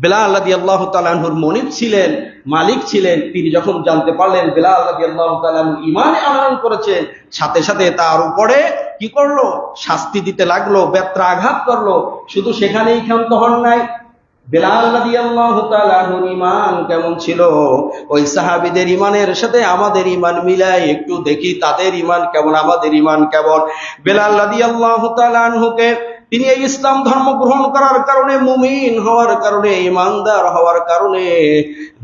বেলাল রাদিয়াল্লাহু তাআলা আনহুর মনিব ছিলেন, মালিক ছিলেন, তিনি যখন জানতে পারলেন বেলাল রাদিয়াল্লাহু তাআলা আনহু ঈমানে আনয়ন করেছেন, সাথে সাথে তার উপরে কি করলো? শাস্তি দিতে লাগলো, বেত্রাঘাত করলো। শুধু সেখানেই ক্ষান্ত হন নাই, বেলাল রাদিয়াল্লাহু তাআলা আনহুর ঈমান কেমন ছিল, ওই সাহাবীদের ঈমানের সাথে আমাদের ঈমান মিলাই একটু দেখি, তাদের ঈমান কেমন, আমাদের ঈমান কেমন। বেলাল রাদিয়াল্লাহু তাআলা আনহুকে তিনি এই ইসলাম ধর্ম গ্রহণ করার কারণে, মুমিন হওয়ার কারণে, ঈমানদার হওয়ার কারণে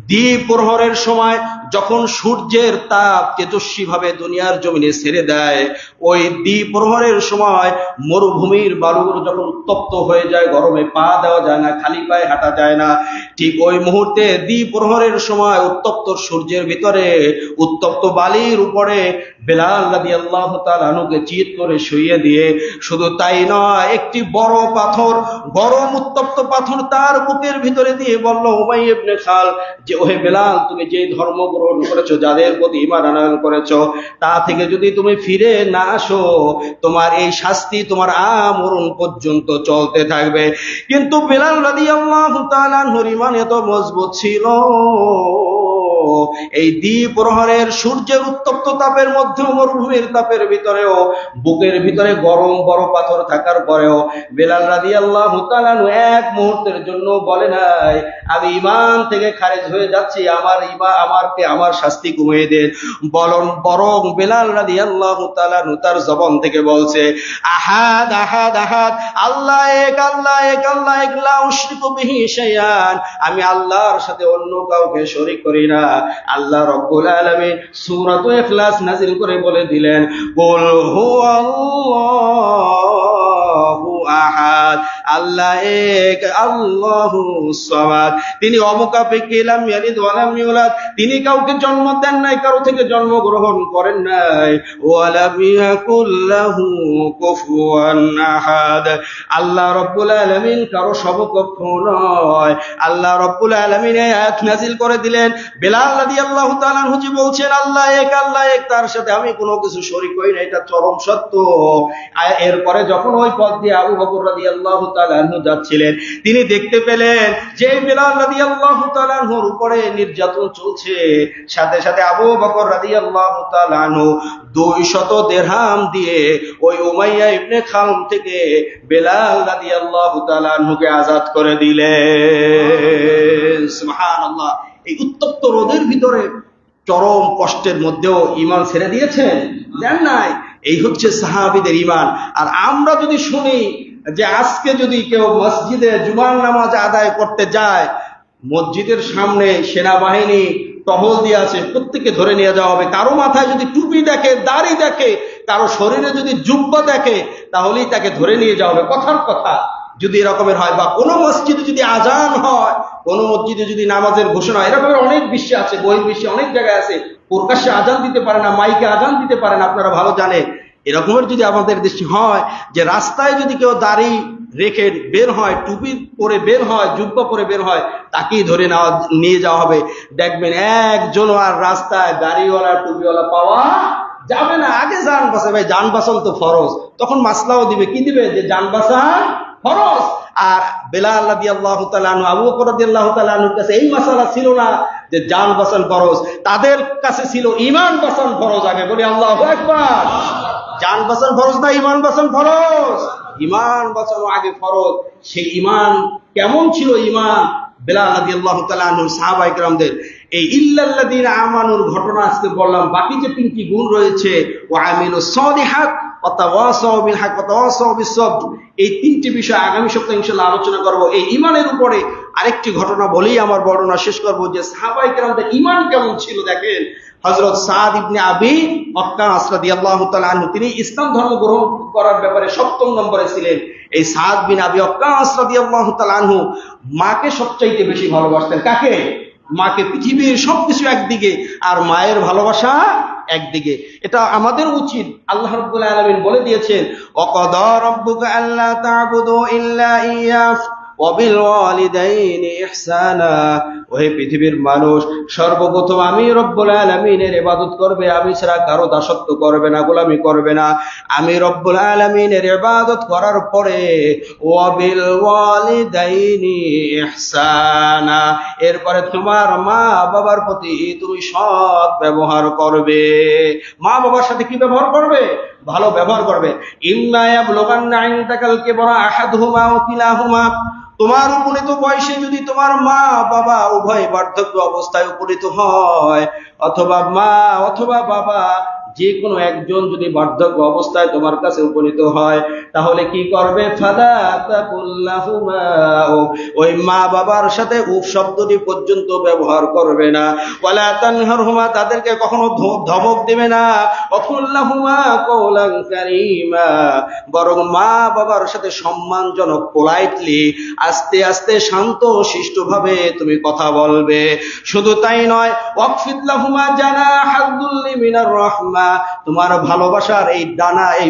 দ্বীপ প্রহরের সময় যখন সূর্যের তাপ তেজস্বী ভাবে দুনিয়ার জমিনে ছেড়ে দেয়, ওই দ্বীপ প্রহরের সময় মরুভূমির বালুগুলো যখন উত্তপ্ত হয়ে যায়, গরমে পা দেওয়া যায় না, খালি পায়ে হাঁটা যায় না, ঠিক ওই মুহূর্তে দ্বীপ প্রহরের সময় উত্তপ্ত সূর্যের ভিতরে উত্তপ্ত বালির উপরে বেলাল রাদিয়াল্লাহু তাআলা আনহুকে চিৎ করে শুইয়ে দিয়ে, শুধু তাই নয়, একটি বড় পাথর, গরম উত্তপ্ত পাথর তার বুকের ভিতরে দিয়ে বলল, উমাইয়া ইবনে খাল, যে ওহে বেলাল, তুমি যে ধর্ম গ্রহণ করেছো, যাদের প্রতি ঈমান আনয়ন করেছো, তা থেকে যদি তুমি ফিরে না আসো, তোমার এই শাস্তি তোমার আমরণ পর্যন্ত চলতে থাকবে। কিন্তু বেলাল রাদিয়াল্লাহু তাআলা আনহুর ঈমান এত মজবুত ছিল, এই দ্বিপ্রহরের সূর্যের উত্তপ্ত তাপের মধ্যেও, মরুভূমির তাপের ভিতরেও, বুকের ভিতরে গরম বড় পাথর থাকার পরেও বেলাল রাদিয়াল্লাহু তাআলা এক মুহূর্তের জন্য বলে নাই আমি ঈমান থেকে খারিজ হয়ে যাচ্ছি, আমার শাস্তি কমিয়ে দেন। বরং বেলাল রাদিয়াল্লাহু তাআলা তার জবান থেকে বলছে আহাদ আহাদ আহাদ, আল্লাহ এক, আল্লাহ এক, আল্লাহ এক, লা উশরিকু বিহি শাইআন, আমি আল্লাহর সাথে অন্য কাউকে শরীক করি না। আল্লাহ রাব্বুল আলামিন সূরাতুল ইখলাস নাযিল করে বলে দিলেন কুল হুয়াল্লাহু আহাদ, আল্লাহ এক, আল্লাহুস সামাদ, তিনি অমুখাপেক্ষী, লাম ইয়ালিদ ওয়া লাম ইউলাদ, তিনি কাউকে জন্ম দেন নাই, কারো থেকে জন্মগ্রহণ করেন নাই, ওয়া লাম ইয়াকুল লাহু কুফুয়ান আহাদ, আল্লাহ রাব্বুল আলামিন কারো সমকক্ষ নয়। আল্লাহ রাব্বুল আলামিন এই আয়াত নাযিল করে দিলেন। বেলাল রাদিয়াল্লাহু তাআলা আনহু যে বলছেন আল্লাহ এক, আল্লাহ এক, তার সাথে আমি কোনো কিছু শরীক করি না, এটা চরম সত্য। এরপরে যখন ওই পথ দিয়ে আবু বকর রাদিয়াল্লাহু তাআলা আনহু যাচ্ছিলেন, তিনি দেখতে পেলেন যে বেলাল রাদিয়াল্লাহু তাআলা আনহুর উপরে নির্যাতন চলছে। সাথে সাথে আবু বকর রাদিয়াল্লাহু তাআলা আনহু 200 দিরহাম দিয়ে ওই উমাইয়া ইবনে খালদ থেকে বেলাল রাদিয়াল্লাহু তাআলা আনহুকে আজাদ করে দিলেন। সুবহানাল্লাহ। এই উত্তপ্ত রোদের ভিতরে চরম কষ্টের মধ্যেও ঈমান ছেড়ে দিয়েছেন? দেন নাই। এই হচ্ছে সাহাবীদের ঈমান। আর আমরা যদি শুনি যে আজকে যদি কেউ মসজিদে জুমার নামাজ আদায় করতে যায়, মসজিদের সামনে সেনাবাহিনী টহল দিয়ে আছে, প্রত্যেককে ধরে নিয়ে যাওয়া হবে। কারো মাথায় যদি টুপি দেখে, দাড়ি দেখে, কারো শরীরে যদি জুব্বা দেখে, তাহলেই তাকে ধরে নিয়ে যাওয়া হবে। কথার কথা যদি এরকমের হয়, বা কোনো মসজিদে যদি আজান হয়, কোনো মসজিদে যদি নামাজের ঘোষণা হয়, এরকমের অনেক বিশ্বে আছে, বহির্বিশ্বে অনেক জায়গায় আছে, প্রকাশ্যে আজান দিতে পারে না, মাইকে আজান দিতে পারে না, আপনারা ভালো জানেন। এরকমের যদি আমাদের দেশে হয় যে রাস্তায় যদি কেউ দাড়ি রেখে বের হয়, টুপি পরে বের হয়, জুব্বা পরে বের হয়, তাকেই ধরে নিয়ে যাওয়া হবে। দেখবেন একজনও আর রাস্তায় দাড়িওয়ালা টুপিওয়ালা পাওয়া যাবে না। আগে যান বাঁচে, ভাই যান বাঁচান তো ফরজ, তখন মাসলাও দিবে, কি দিবে, যে যান বাঁচান ফরজ। আর বেলাল রাদিয়াল্লাহু তাআলা আনহু, আবু বকর রাদিয়াল্লাহু তাআলা আনহুর কাছে এই মাসালা ছিল না যে জান বাঁচান ফরজ, তাদের কাছে ছিল ঈমান বাঁচান ফরজ। আগে বলি আল্লাহু আকবার। জান বাঁচান ফরজ না ঈমান বাঁচান ফরজ? ঈমান বাঁচানো আগে ফরজ। সেই ঈমান কেমন ছিল? ঈমান বেলাল রাদিয়াল্লাহু তাআলা আনহু সাহাবায়ে কেরামদের এই ইল্লাল্লাযীনা আমানুর ঘটনা আজকে বললাম। বাকি যে 3টি গুণ রয়েছে, ওয়া আমিলুস সালিহাত ওয়া তাওয়াসাউ বিল হক ওয়া তাওয়াসাউ বিস সবর, এই 3টি বিষয় আগামী সপ্তাহে ইনশাআল্লাহ আলোচনা করব। এই ঈমানের উপরে আরেকটি ঘটনা বলেই আমার বর্ণনা শেষ করব, যে সাহাবায়ে কেরামদের ঈমান কেমন ছিল। দেখেন, হযরত সাদ ইবনে আবি ওয়াক্কাস রাদিয়াল্লাহু তাআলা আনহু, তিনি ইসলাম ধর্ম গ্রহণ করার ব্যাপারে 7ম নম্বরে ছিলেন। এই সাদ বিন আবি ওয়াক্কাস রাদিয়াল্লাহু তাআলা আনহু মাকে সবচাইতে বেশি ভালোবাসতেন। কাকে? মাকে। পৃথিবীর সবকিছু একদিকে, আর মায়ের ভালোবাসা একদিকে। এটা আমাদের উচিত। আল্লাহ রাব্বুল আলামিন বলে দিয়েছেন, ওয়াকাদা রাব্বুকা আল্লা তা'বুদু ইল্লা ইয়্যাহ ওয়া বিল ওয়ালিদাইনি ইহসানা। ওহে পৃথিবীর মানুষ, সর্বপ্রথম আমি রব্বুল আলামিনের ইবাদত করবে, আমি ছাড়া কারো দাসত্ব করবে না, গোলামি করবে না। আমি রব্বুল আলামিনের ইবাদত করার পরে ওয়া বিল ওয়ালিদাইনি ইহসানা, এরপরে তোমার মা বাবার প্রতি তুমি সৎ ব্যবহার করবে। মা বাবার সাথে কি ব্যবহার করবে? ভালো ব্যবহার করবে। ইম্মা ইয়াবলুগান্না ইনদাকাল কিবরা আহাদুহুমা আও কিলাহুমা, তোমার উপনীত বয়সে যদি তোমার মা বাবা উভয় বার্ধক্য অবস্থায় উপনীত হয়, অথবা মা অথবা বাবা যে কোনো একজন যদি বার্ধক্য অবস্থায় তোমার কাছে উপনীত হয়, তাহলে কি করবে? ফালা তাকুল্লাহুমা, ওই মা বাবার সাথে উফ শব্দটি পর্যন্ত ব্যবহার করবে না। ওয়ালা তানহারহুমা, তাদেরকে কখনো ধমক দেবে না। ওয়াকুল্লাহুমা কওলান কারীমা, বরং মা বাবার সাথে সম্মানজনক, পোলাইটলি, আস্তে আস্তে শান্ত শিষ্টভাবে তুমি কথা বলবে। শুধু তাই নয়, ওয়াকফিদ লাহুমা জানাহাদ যুল্লি মিনার রাহমা, তোমার ভালোবাসার এই ডানা, এই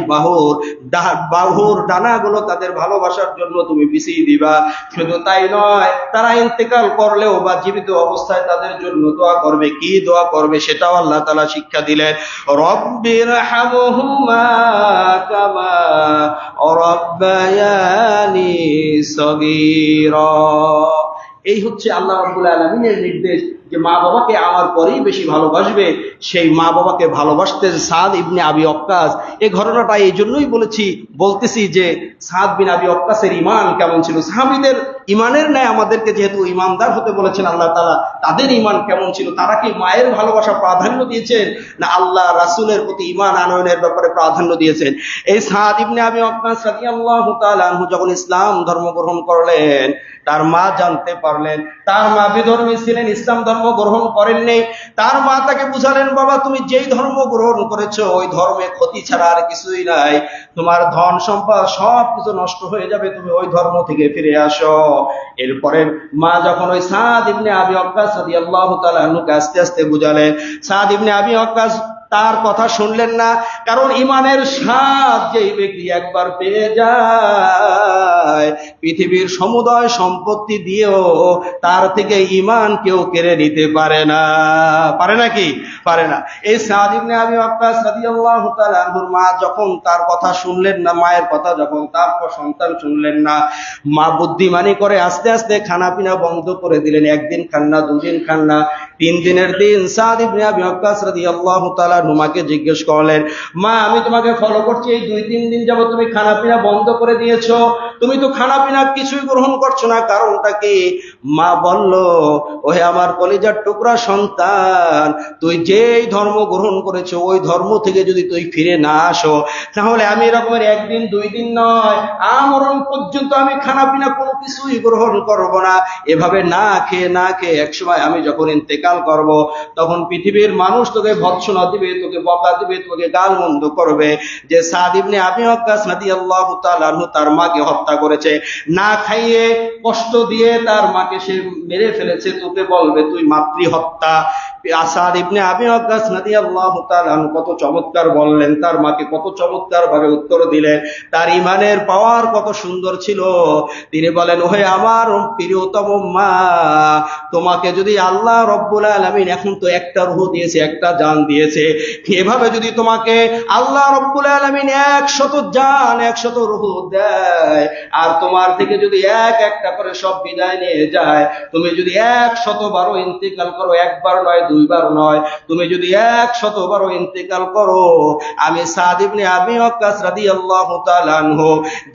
বাহুর ডানাগুলো তাদের ভালোবাসার জন্য তুমি বিছিয়ে দিবা। শুধু তাই নয়, তারা ইন্তেকাল করলেও বা জীবিত অবস্থায় তাদের জন্য দোয়া করবে। কি দোয়া করবে সেটাও আল্লাহ তাআলা শিক্ষা দিলেন। রব্বিরহামহুমা কামা রাব্বায়ানি সগীরা। এই হচ্ছে আল্লাহ রাব্বুল আলামিনের নির্দেশ যে মা বাবাকে আমার পরেই বেশি ভালোবাসবে। সেই মা বাবাকে ভালোবাসতেন সাদ ইবনে আবি ওয়াক্কাস। এই ঘটনাটা এই জন্যই বলতেছি যে সাদ বিন আবি ওয়াক্কাসের ঈমান কেমন ছিল। সাহাবীদের ঈমানের ন্যায় আমাদেরকে যেহেতু ঈমানদার হতে বলেছেন আল্লাহ তাআলা, তাদের ঈমান কেমন ছিল? তারা কি মায়ের ভালোবাসা প্রাধান্য দিয়েছেন না আল্লাহ রাসূলের প্রতি ঈমান আনয়নের ব্যাপারে প্রাধান্য দিয়েছেন? এই সাদ ইবনে আবি ওয়াক্কাস রাদিয়াল্লাহু তাআলা আনহু যখন ইসলাম ধর্ম গ্রহণ করলেন, তার মা জানতে পারলেন। তার মা বিধর্মী ছিলেন, ইসলাম ধর্ম গ্রহণ করেননি। তার মা তাকে বুঝালেন, বাবা তুমি যেই ধর্ম গ্রহণ করেছো ওই ধর্মে ক্ষতি ছাড়া আর কিছুই নাই, তোমার ধন সম্পদ সব কিছু নষ্ট হয়ে যাবে, তুমি ওই ধর্ম থেকে ফিরে আসো। এরপরে মা যখন ওই সাদ ইবনে আবি ওয়াক্কাস রাদিয়াল্লাহু তাআলা আনহুকে আস্তে আস্তে বুঝালেন, সাদ ইবনে আবি ওয়াক্কাস তার কথা শুনলেন না। কারণ ঈমানের স্বাদ যেই ব্যক্তি একবার পেয়ে যায়, পৃথিবীর সমুদয় সম্পত্তি দিয়েও তার থেকে ঈমান কেউ কেড়ে নিতে পারে না। পারে নাকি? পারে না। এই সাদ ইবনে আবি ওয়াক্কাস রাদিয়াল্লাহু তাআলা আনহুর মা যখন তার কথা শুনলেন না, মায়ের কথা যখন তার সন্তান শুনলেন না, মা বুদ্ধিমানি করে আস্তে আস্তে খানা পিনা বন্ধ করে দিলেন। একদিন খান না, দুদিন খান না, 3 দিনের দিন সাদ ইবনে আবি ওয়াক্কাস রাদিয়াল্লাহু তাআলা মাকে জিজ্ঞেস করলেন, মা আমি তোমাকে ফলো করছি, এই 2-3 দিন যাবত তুমি খানা পিনা বন্ধ করে দিয়েছো, তুমি তো খানা পিনা কিছুই গ্রহণ করছো না, কারণটা কি? মা বলল, ওহে আমার কলিজার টুকরা সন্তান, তুই যেই ধর্ম গ্রহণ করেছো ওই ধর্ম থেকে যদি তুই ফিরে না আসো, তাহলে আমি এরকমের 1 দিন 2 দিন নয়, আমরণ পর্যন্ত আমি খানা পিনা কোনো কিছুই গ্রহণ করব না। এভাবে না খেয়ে একসময় আমি যখন ইন্তেকাল করব, তখন পৃথিবীর মানুষ তোকে ভৎসনা দিবে, তোকে বকা দিবে, তোকে গালমন্দ করবে যে সাদ ইবনে আবি ওয়াক্কাস রাদিয়াল্লাহু তাআলা আনহু তার মাকে হত্যা করেছে, না খাইয়ে কষ্ট দিয়ে তার মাকে সে মেরে ফেলেছে, তোকে বলবে তুই মাতৃহত্যা। সাদ ইবনে আবি ওয়াক্কাস রাদিয়াল্লাহু তাআলা আনহু কত চমৎকার বললেন, তার মাকে কত চমৎকার ভাবে উত্তর দিলেন, তার ঈমানের পাওয়ার কত সুন্দর ছিল। তিনি বলেন, ওহে আমার প্রিয়তম মা, তোমাকে যদি আল্লাহ রব্বুল আলামিন এখন তো একটা রূহ দিয়েছে, একটা জান দিয়েছে, এভাবে যদি তোমাকে আল্লাহ রব্বুল আলামিন 100 জান 100 রূহ দেয়, আর তোমার থেকে যদি একটা করে সব বিদায় নিয়ে যায়, তুমি যদি 100 বারও ইন্তেকাল করো, একবার নয়, 2 বার নয়, তুমি যদি 100 বারও ইন্তেকাল করো, আমি সাদ ইবনে আবি ওয়াক্কাস রাদিয়াল্লাহু তাআলা আনহু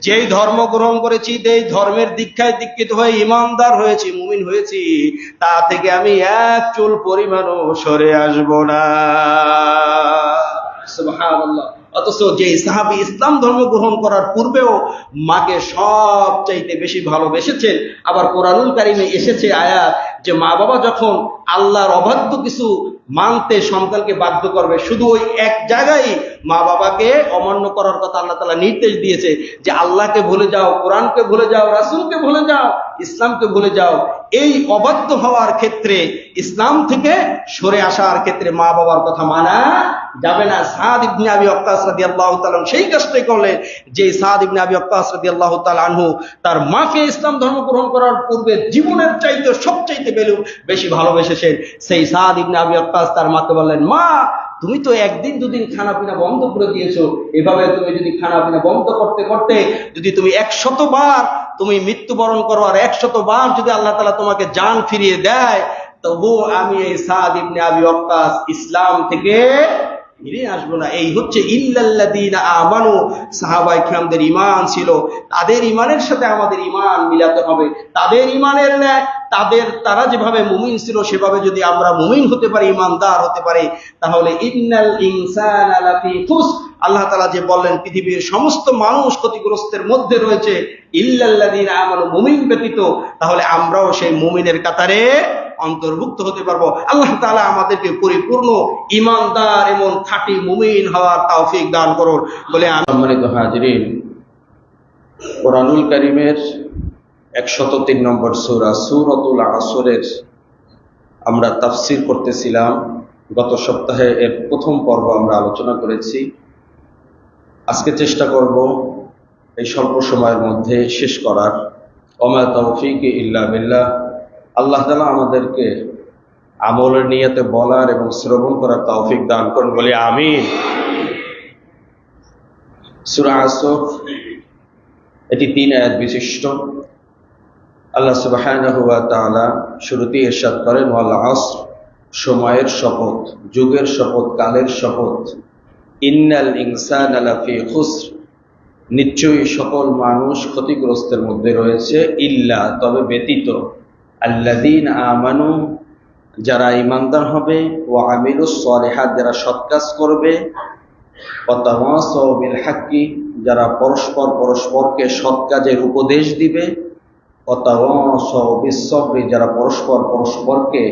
যেই ধর্ম গ্রহণ করেছি, যেই ধর্মের দীক্ষায় দীক্ষিত হয়ে ঈমানদার হয়েছি, মুমিন হয়েছি, তা থেকে আমি এক চুল পরিমাণও সরে আসব না। সুবহানাল্লাহ। অথচ যে সাহাবী ইসলাম ধর্ম গ্রহণ করার পূর্বেও মাকে সবচাইতে বেশি ভালোবেসেছেন। আবার কোরআনুল কারিমে এসেছে আয়াত যে মা বাবা যখন আল্লাহর অবাধ্য কিছু মানতে সন্তানকে বাধ্য করবে, শুধু ওই এক জায়গায় মা বাবাকে অমান্য করার কথা আল্লাহ তাআলা নির্দেশ দিয়েছে যে আল্লাহকে ভুলে যাও, কোরআনকে ভুলে যাও, রাসূলকে ভুলে যাও, ইসলামকে ভুলে যাও। এই অবাধ্য হওয়ার ক্ষেত্রে, ইসলাম থেকে সরে আসার ক্ষেত্রে মা বাবার কথা মানা যাবে না। সাদ ইবনে আবি ওয়াক্কাস রাদিয়াল্লাহু তাআলা সেই কাজটাই করলেন যে সাদ ইবনে আবি ওয়াক্কাস রাদিয়াল্লাহু তাআলা আনহু তার মাকে ইসলাম ধর্ম গ্রহণ করার পূর্বে জীবনের চাইতে সবচাইতে বেশি ভালোবেসেছেন। সেই সাদ ইবনে আবি ওয়াক্কাস তার মাকে বললেন, মা তুমি তো 1 দিন 2 দিন খানা পিনা বন্ধ করে দিয়েছো, এভাবে তুমি যদি খানা পিনা বন্ধ করতে করতে যদি তুমি 100 বার তুমি মৃত্যুবরণ করো, আর 100 বার যদি আল্লাহ তাআলা তোমাকে জান ফিরিয়ে দেয়, তবু আমি এই সাদ ইবনে আবি ওয়াক্কাস ইসলাম থেকে ফিরে আসবো না। এই হচ্ছে ইল্লাল্লাযীনা আমানু। সাহাবায়ে কিরামদের ঈমান ছিল, তাদের ঈমানের সাথে আমাদের ঈমান মিলাতে হবে। তাদের ঈমানের ন্যায় তারা যেভাবে মুমিন ছিল সেভাবে যদি আমরা মুমিন হতে পারি, ঈমানদার হতে পারি, তাহলে ইন্নাল ইনসানা লাফি খুসর, আল্লাহ তাআলা যে বললেন পৃথিবীর সমস্ত মানুষ ক্ষতিগ্রস্তের মধ্যে রয়েছে ইল্লাল্লাযীনা আমানু, মুমিন ব্যতীত, তাহলে আমরাও সেই মুমিনের কাতারে অন্তর্ভুক্ত হতে পারবো। আল্লাহ তাআলা আমাদেরকে পরিপূর্ণ ঈমানদার এবং খাঁটি মুমিন হওয়ার তৌফিক দান করুন বলে। সম্মানিত হাজিরিন, কোরআনুল কারীমের 103 নম্বর সূরা সূরাতুল আসরের আমরা তাফসীর করতেছিলাম। গত সপ্তাহে এর প্রথম পর্ব আমরা আলোচনা করেছি। আজকে চেষ্টা করব এই স্বল্প সময়ের মধ্যে শেষ করার। ওমা তৌফিক ইল্লা বিল্লাহ। আল্লাহ তাআলা আমাদেরকে আমলের নিয়তে বলার এবং শ্রবণ করার তৌফিক দান করুন, বলি আমিন। সূরা আসর, এটি 3 আয়াত বিশিষ্ট। আল্লাহ সুবহানাহু ওয়া তাআলা শুরুতেই ইরশাদ করেন, ওয়াল আসর, সময়ের শপথ, যুগের শপথ, কালের শপথ। ইন্নাল ইনসানা লাফি খুসর, নিশ্চয়ই সকল মানুষ ক্ষতিগ্রস্তের মধ্যে রয়েছে। ইল্লা, তবে ব্যতীত, আল্লাযীনা আমানু, যারা ঈমানদার হবে, ওয়া আমিলুস সালিহাত, যারা সৎ কাজ করবে, ওয়া তাওয়াসাউ বিল হাক্কি, যারা পরস্পরকে সৎ কাজের উপদেশ দিবে, ওয়া তাওয়াসাউ বিস সবরি, যারা পরস্পরকে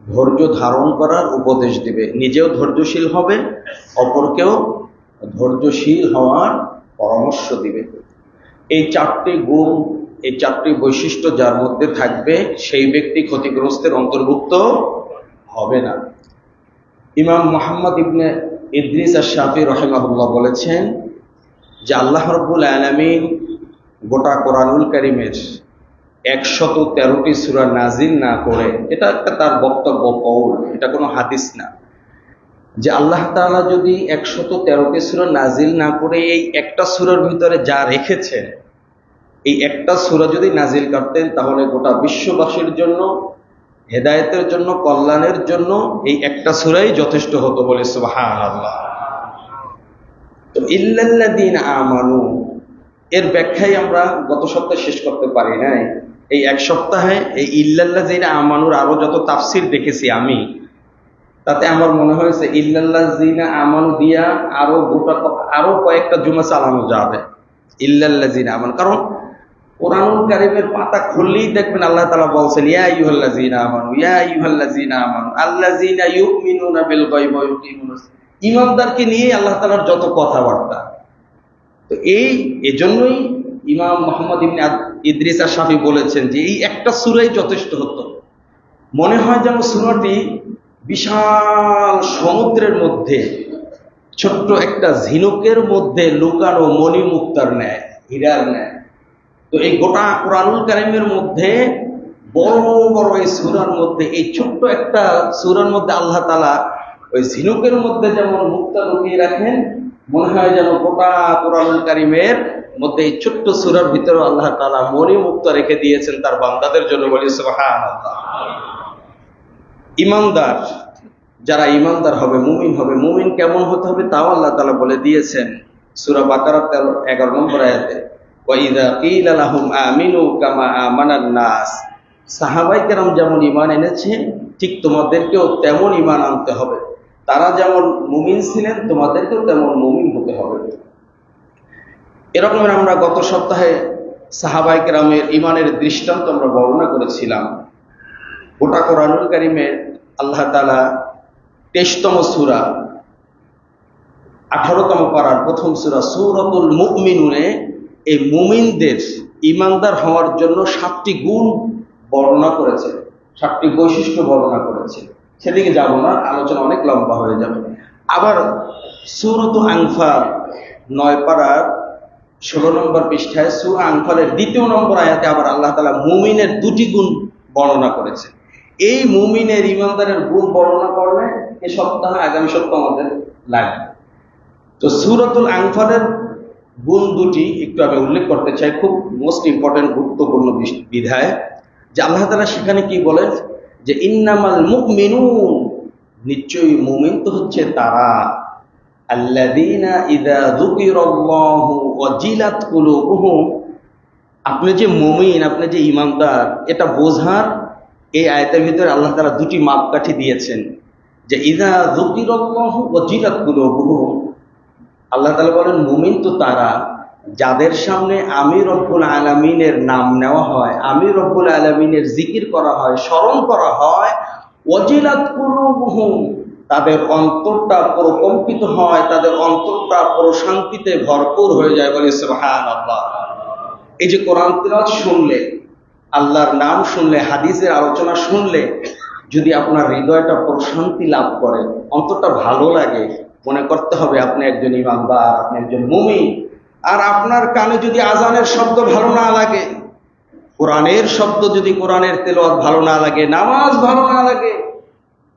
ধৈর্য ধারণ করার উপদেশ দিবে, নিজেও ধৈর্যশীল হবে, অপরকেও ধৈর্যশীল হওয়ার পরামর্শ দিবে। এই 4টি গুণ, এই 4টি বৈশিষ্ট্য যার মধ্যে থাকবে, সেই ব্যক্তি ক্ষতিগ্রস্তের অন্তর্ভুক্ত হবে না। ইমাম মুহাম্মদ ইবনে ইদ্রিস আশ-শাফি রাহিমাহুল্লাহ বলেছেন যে আল্লাহ রাব্বুল আলামিন গোটা কোরআনুল কারীমের 113টি সূরা নাজিল না করে, এটা একটা তার বক্তব্য, কওল, এটা কোনো হাদিস না, যে আল্লাহ তাআলা যদি 113টি সূরা নাজিল না করে এই একটা সূরার ভিতরে যা রেখেছেন, এই একটা সূরা যদি নাজিল করতেন, তাহলে গোটা বিশ্ববাসীর জন্য, হেদায়েতের জন্য, কল্যাণের জন্য এই একটা সূরাই যথেষ্ট হতো, বলে সুবহানাল্লাহ। তো ইল্লাল্লাযীনা আমানু, এর ব্যাখ্যাই আমরা গত সপ্তাহে শেষ করতে পারি নাই। এই এক সপ্তাহে এই ইল্লাল্লাযীনা আমানুর আরো যত তাফসীর দেখেছি আমি, তাতে আমার মনে হয়েছে ইল্লাল্লাযীনা আমানু দিয়া আরো কয়েকটা জুমা চালানো যাবে। ইল্লাল্লাযীনা আমানু, কারণ কোরআনুল কারীমের পাতা খুললেই দেখবেন আল্লাহ তাআলা বলছেন, ইয়া আইয়ুহাল্লাযীনা আমানু, ইয়া আইয়ুহাল্লাযীনা আমানু আল্লাযীনা ইউমিনুনা বিল গায়বি ওয়া ইউকিমুনাস। ঈমানদারকে নিয়ে আল্লাহ তাআলার যত কথাবার্তা। তো এজন্যই ইমাম মুহাম্মদ ইবনে ইদ্রিস আশ-শাফি বলেছেন যে এই একটা সূরাই যথেষ্ট হতো। মনে হয় যেন সূরাটি বিশাল সমুদ্রের মধ্যে ছোট্ট একটা ঝিনুকের মধ্যে লুকানো মণিমুক্তার ন্যায়, হীরার ন্যায়। তো এই গোটা কোরআনুল কারীমের মধ্যে বড় বড় এই সূরার মধ্যে, এই ছোট্ট একটা সূরার মধ্যে আল্লাহ তাআলা ওই ঝিনুকের মধ্যে যেমন মুক্তা লুকিয়ে রাখেন, মনে হয় যেন গোটা কোরআনুল কারীমের মধ্যে এই ছোট্ট সূরার ভিতরে আল্লাহ তাআলা মণিমুক্তা রেখে দিয়েছেন তার বান্দাদের জন্য, বলি সুবহানাল্লাহ। ঈমানদার, যারা ঈমানদার হবে, মুমিন হবে, মুমিন কেমন হতে হবে তাও আল্লাহ তাআলা বলে দিয়েছেন সূরা বাকারা 11 নম্বর আয়াতে, ওয়া ইযা কিলা লাহুম আমিনু কামা আমানান নাস, সাহাবায়ে কেরাম যেমন ঈমান এনেছেন, ঠিক তোমাদেরকেও তেমন ঈমান আনতে হবে। তারা যেমন মুমিন ছিলেন, তোমাদেরকেও তেমন মুমিন হতে হবে। এরকম আমরা গত সপ্তাহে সাহাবায়ে কেরামের ঈমানের দৃষ্টান্ত আমরা বর্ণনা করেছিলাম। গোটা কোরআনুল কারীমে আল্লাহ তাআলা 23তম সূরা, 18তম পারার প্রথম সূরা সূরাতুল মুমিনুনে এই মুমিনদের ঈমানদার হওয়ার জন্য 7টি গুণ বর্ণনা করেছে, 7টি বৈশিষ্ট্য বর্ণনা করেছে। সেদিকে যাব না, আলোচনা অনেক লম্বা হয়ে যাবে। আবার সূরাতুল আনফাল 9 পারার 16 নম্বর পৃষ্ঠায় সূরা আনফালের 2 নম্বর আয়াতে আবার আল্লাহ তাআলা মুমিনের 2টি গুণ বর্ণনা করেছে। এই মুমিনের, ঈমানদারের গুণ বর্ণনা করলে এই সপ্তাহ, আগামী সপ্তাহ আমাদের লাগবে। তো সূরাতুল আনফালের গুণ 2টি একটু আমি উল্লেখ করতে চাই, খুব মোস্ট ইম্পর্টেন্ট, গুরুত্বপূর্ণ বিধায়, যে আল্লাহ তাআলা সেখানে কি বলেন, যে ইন্নামাল মুমিনুন, নিশ্চয়ই মুমিন তো হচ্ছে তারা, আল্লাযীনা ইযা যুকিরাল্লাহু ওয়াজিলাত কুলুবুহুম। আপনি যে মুমিন, আপনি যে ঈমানদার, এটা বোঝার এই আয়াতের ভিতরে আল্লাহ তাআলা 2টি মাপকাঠি দিয়েছেন, যে ইযা যুকিরাল্লাহু ওয়াজিলাত কুলুবুহুম, আল্লাহ তাআলা বলেন মুমিন তো তারা যাদের সামনে আমি রব্বুল আলামিনের নাম নেওয়া হয়, আমি রব্বুল আলামিনের জিকির করা হয়, স্মরণ করা হয়, ওয়াজিলাত কুলুবুহুম, তাদের অন্তরটা প্রকম্পিত হয়, তাদের অন্তরটা প্রশান্তিতে ভরপুর হয়ে যায়, বলে সুবহানাল্লাহ। এই যে কোরআন তিলাওয়াত শুনলে, আল্লাহর নাম শুনলে, হাদিসের আলোচনা শুনলে যদি আপনার হৃদয়টা প্রশান্তি লাভ করে, অন্তরটা ভালো লাগে, মনে করতে হবে আপনি একজন ইমানদার, আপনি একজন মুমিন। আর আপনার কানে যদি আজানের শব্দ ভালো না লাগে, কোরআনের শব্দ যদি, কোরআনের তেলাওয়াত ভালো না লাগে, নামাজ ভালো না লাগে,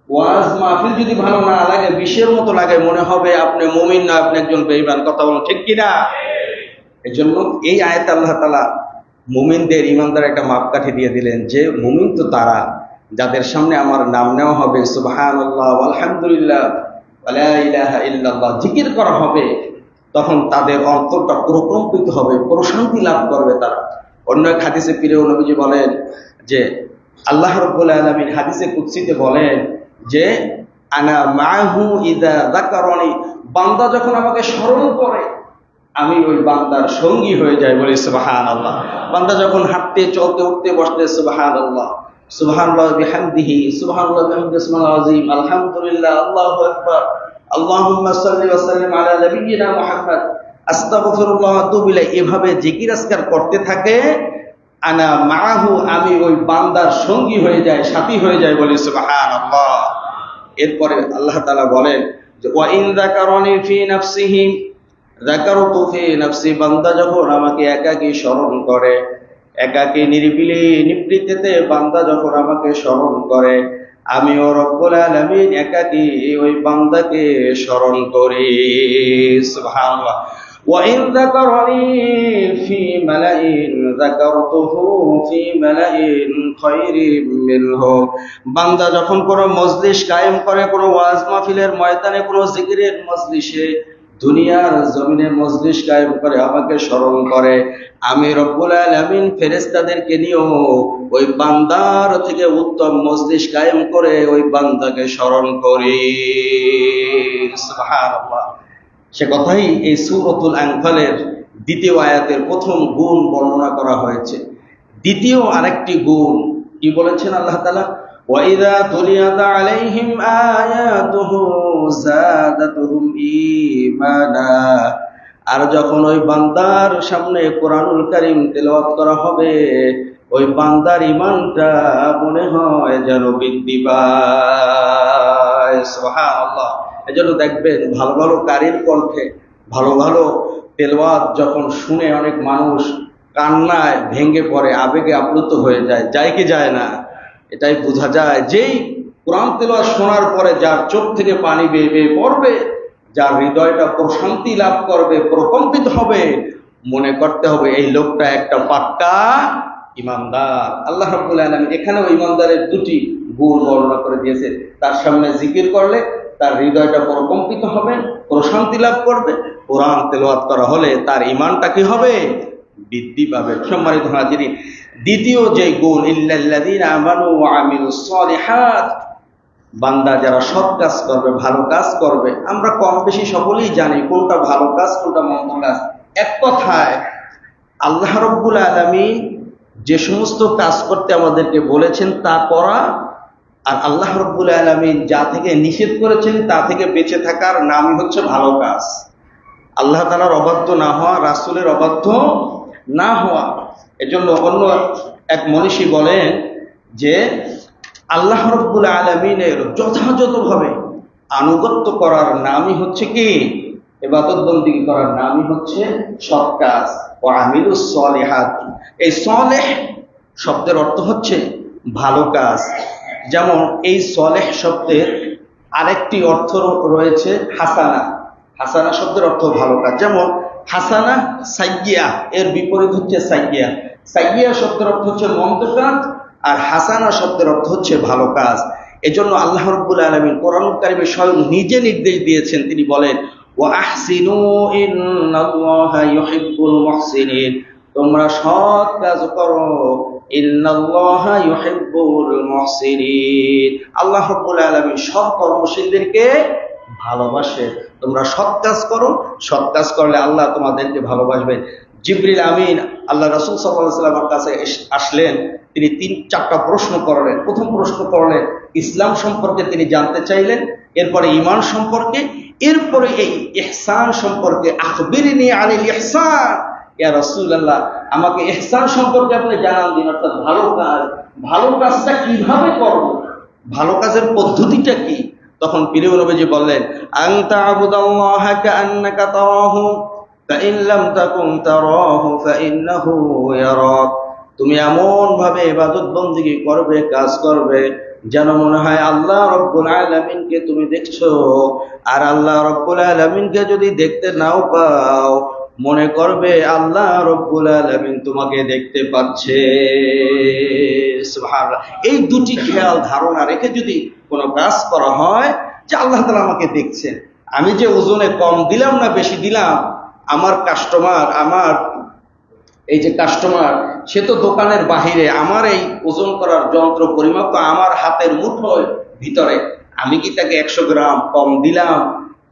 ওয়াজ মাহফিল যদি ভালো না লাগে, বিষের মতো লাগে, মনে হবে আপনি মুমিন না, আপনি একজন বেঈমান। কথা বলুন ঠিক কিনা? এজন্য এই আয়াতে আল্লাহ তাআলা মুমিনদের, ইমানদার একটা মাপকাঠি দিয়ে দিলেন যে মুমিন তো তারা যাদের সামনে আমার নাম নেওয়া হবে, সুবহানাল্লাহ আলহামদুলিল্লাহ ওয়ালা ইলাহা ইল্লাল্লাহ জিকির করা হবে, তখন তাদের অন্তরটা প্রকম্পিত হবে, প্রশান্তি লাভ করবে তারা। অন্য এক হাদিসে প্রিয় নবীজি বলেন যে আল্লাহ রাব্বুল আলামিন হাদিসে কুদসিতে বলেন যে আনা মাহু ইযা যাকারানি, বান্দা যখন আমাকে স্মরণ করে আমি ওই বান্দার সঙ্গী হয়ে যাই। বলি সুবহানাল্লাহ। বান্দা যখন হাঁটতে, চলতে, উঠতে, বসতে সুবহানাল্লাহ, সুবহানাল্লাহ বিহামদিহি, সুবহানাল্লাহ বিহামদিহি সুবহানাল আযীম, আলহামদুলিল্লাহ, আল্লাহু আকবার, আল্লাহুম্মা সাল্লি ওয়া সাল্লিম আলা নাবিয়্যিনা মুহাম্মদ, আস্তাগফিরুল্লাহ ওয়া আতুবু ইলাইহি, এভাবে জিকির আজকার করতে থাকে, আনা মাহু, আমি ওই বান্দার সঙ্গী হয়ে যাই, সাথী হয়ে যাই। বলি সুবহানাল্লাহ। এরপরে আল্লাহ তাআলা বলেন যে ওয়া ইন যাকারানি ফি নাফসিহি যাকারতু ফি নাফসি, বান্দা যখন আমাকে একাকী স্মরণ করে, একাকী নিরিবিলি নিবৃত্তিতে বান্দা যখন আমাকে স্মরণ করে, আমিও রব্বুল আলামিন একাকী ওই বান্দাকে স্মরণ করি। সুবহানাল্লাহ। ওয়া ইন যাকারানি ফি মালাইন যাকারতুহু ফি মালাইন খায়রিম মিনহু, বান্দা যখন কোনো মজলিস কায়েম করে, কোনো ওয়াজ মাহফিলের ময়দানে, কোনো জিকিরের মজলিসে, দুনিয়ার জমিনে মজলিস কায়েম করে, আমাকে স্মরণ করে, আমি রব্বুল আলামিন ফেরেশতাদেরকে নিয়েও ওই বান্দার থেকে উত্তম মজলিস কায়েম করে ওই বান্দাকে স্মরণ করি। সুবহানাল্লাহ। সে কথাই এই সূরাতুল আনফালের দ্বিতীয় আয়াতের প্রথম গুণ বর্ণনা করা হয়েছে। দ্বিতীয় আরেকটি গুণ কি বলেছেন আল্লাহ তাআলা? وَإِذَا تُلِيَتْ عَلَيْهِمْ آيَاتُهُ زَادَتْهُمْ إِيمَانًا, আর যখন ওই বান্দার সামনে কোরআনুল কারীম তেলাওয়াত করা হবে, ওই বান্দার ঈমানটা মনে হয় যেন বৃদ্ধি পায়। সুবহানাল্লাহ। এজন্য দেখবেন ভালো ভালো কারীর কণ্ঠে ভালো ভালো তেলাওয়াত যখন শুনে অনেক মানুষ কান্নায় ভেঙে পড়ে, আবেগে আপ্লুত হয়ে যায়। যায় কি যায় না? এটাই বোঝা যায় যেই কোরআন তেলাওয়াত শোনার পরে যার চোখ থেকে পানি বেয়ে বেয়ে পড়বে, যার হৃদয়টা প্রশান্তি লাভ করবে, প্রকম্পিত হবে, মনে করতে হবে এই লোকটা একটা পাক্কা ইমানদার। আল্লাহ রাব্বুল আলামিন এখানেও ইমানদারের দুটি গুণ বর্ণনা করে দিয়েছে। তার সামনে জিকির করলে তার হৃদয়টা প্রকম্পিত হবে, প্রশান্তি লাভ করবে। কোরআন তেলাওয়াত করা হলে তার ঈমানটা কি হবে? বৃদ্ধি পাবে। সম্মানিত হাজিরিন, দ্বিতীয় যে গুণ, ইল্লাল্লাযীনা আমানু ওয়া আমিলুস সালিহাত, বান্দা যারা সৎ কাজ করবে, ভালো কাজ করবে। আমরা কম বেশি সকলেই জানি কোনটা ভালো কাজ, কোনটা মন্দ কাজ। এক কথায় আল্লাহ রাব্বুল আলামিন যে সমস্ত কাজ করতে আমাদেরকে বলেছেন তা করা, আর আল্লাহ রাব্বুল আলামিন যা থেকে নিষেধ করেছেন তা থেকে বেঁচে থাকার নামই হচ্ছে ভালো কাজ। আল্লাহ তাআলার অবাধ্য না হওয়া, রাসূলের অবাধ্য না হওয়া। এজন্য অন্য এক মনীষী বলেন যে আল্লাহ রাব্বুল আলামিনের যথাযথভাবে আনুগত্য করার নামই হচ্ছে কি? ইবাদত বন্দেগী করার নামই হচ্ছে সৎ কাজ। ওয়া আমিলুস সালিহাত, এই সালেহ শব্দের অর্থ হচ্ছে ভালো কাজ। যেমন এই সালেহ শব্দের আরেকটি অর্থ রয়েছে হাসানা। হাসানা শব্দের অর্থ ভালো কাজ। যেমন হাসানা সাইয়্যিয়া, এর বিপরীত হচ্ছে সাইয়্যিয়া। সাইয়্যিয়া শব্দের অর্থ হচ্ছে মন্দ কাজ, আর হাসানা শব্দের অর্থ হচ্ছে ভালো কাজ। এজন্য আল্লাহ রাব্বুল আলামিন কোরআনুল কারীমে স্বয়ং নিজে নির্দেশ দিয়েছেন। তিনি বলেন ওয়া আহসিনু ইন্নাল্লাহা ইউহিব্বুল মুহসিনিন, তোমরা সৎ কাজ করো, ইন্নাল্লাহা ইউহিব্বুল মুহসিনিন, আল্লাহ রাব্বুল আলামিন সৎ কর্মশীলদেরকে ভালোবাসে। তোমরা সৎ কাজ করো, সৎ কাজ করলে আল্লাহ তোমাদেরকে ভালোবাসবেন। জিবরিল আমিন আল্লাহ রাসূল সাল্লাল্লাহু আলাইহি ওয়াসাল্লামের কাছে আসলেন। তিনি 3-4টা প্রশ্ন করলেন। প্রথম প্রশ্ন করলেন ইসলাম সম্পর্কে, তিনি জানতে চাইলেন। এরপরে ঈমান সম্পর্কে, এরপরে এই ইহসান সম্পর্কে। আখবিরনি আনিল ইহসান, ইয়া রাসূলুল্লাহ, আমাকে ইহসান সম্পর্কে আপনি জানান দিন, অর্থাৎ ভালো কাজ। ভালো কাজটা কিভাবে করব, ভালো কাজের পদ্ধতিটা কি? তখন প্রিয় নবীজি বললেন, আনতা আবুদাল্লাহা কাআন্নাকা তারাহু ফাইন লাম তাকুন তারাহু ফাইন্নাহু ইয়ারাক। তুমি এমন ভাবে ইবাদত বন্দেগী করবে, কাজ করবে, যেন মনে হয় আল্লাহ রব্বুল আলামিনকে তুমি দেখছো। আর আল্লাহ রব্বুল আলামিনকে যদি দেখতে নাও পাও, মনে করবে আল্লাহ রব্বুল আলামিন তোমাকে দেখতে পাচ্ছে। সুবহানাল্লাহ। এই দুটি খেয়াল ধারণা রেখে যদি কোনো কাজ করা হয় যে আল্লাহ তাআলা আমাকে দেখছেন, আমি যে ওজনে কম দিলাম না বেশি দিলাম, আমার এই যে কাস্টমার, সে তো দোকানের বাহিরে, আমার এই ওজন করার যন্ত্র পরিমাপ তো আমার হাতের মুঠোর ভিতরে। আমি কি তাকে 100 গ্রাম কম দিলাম,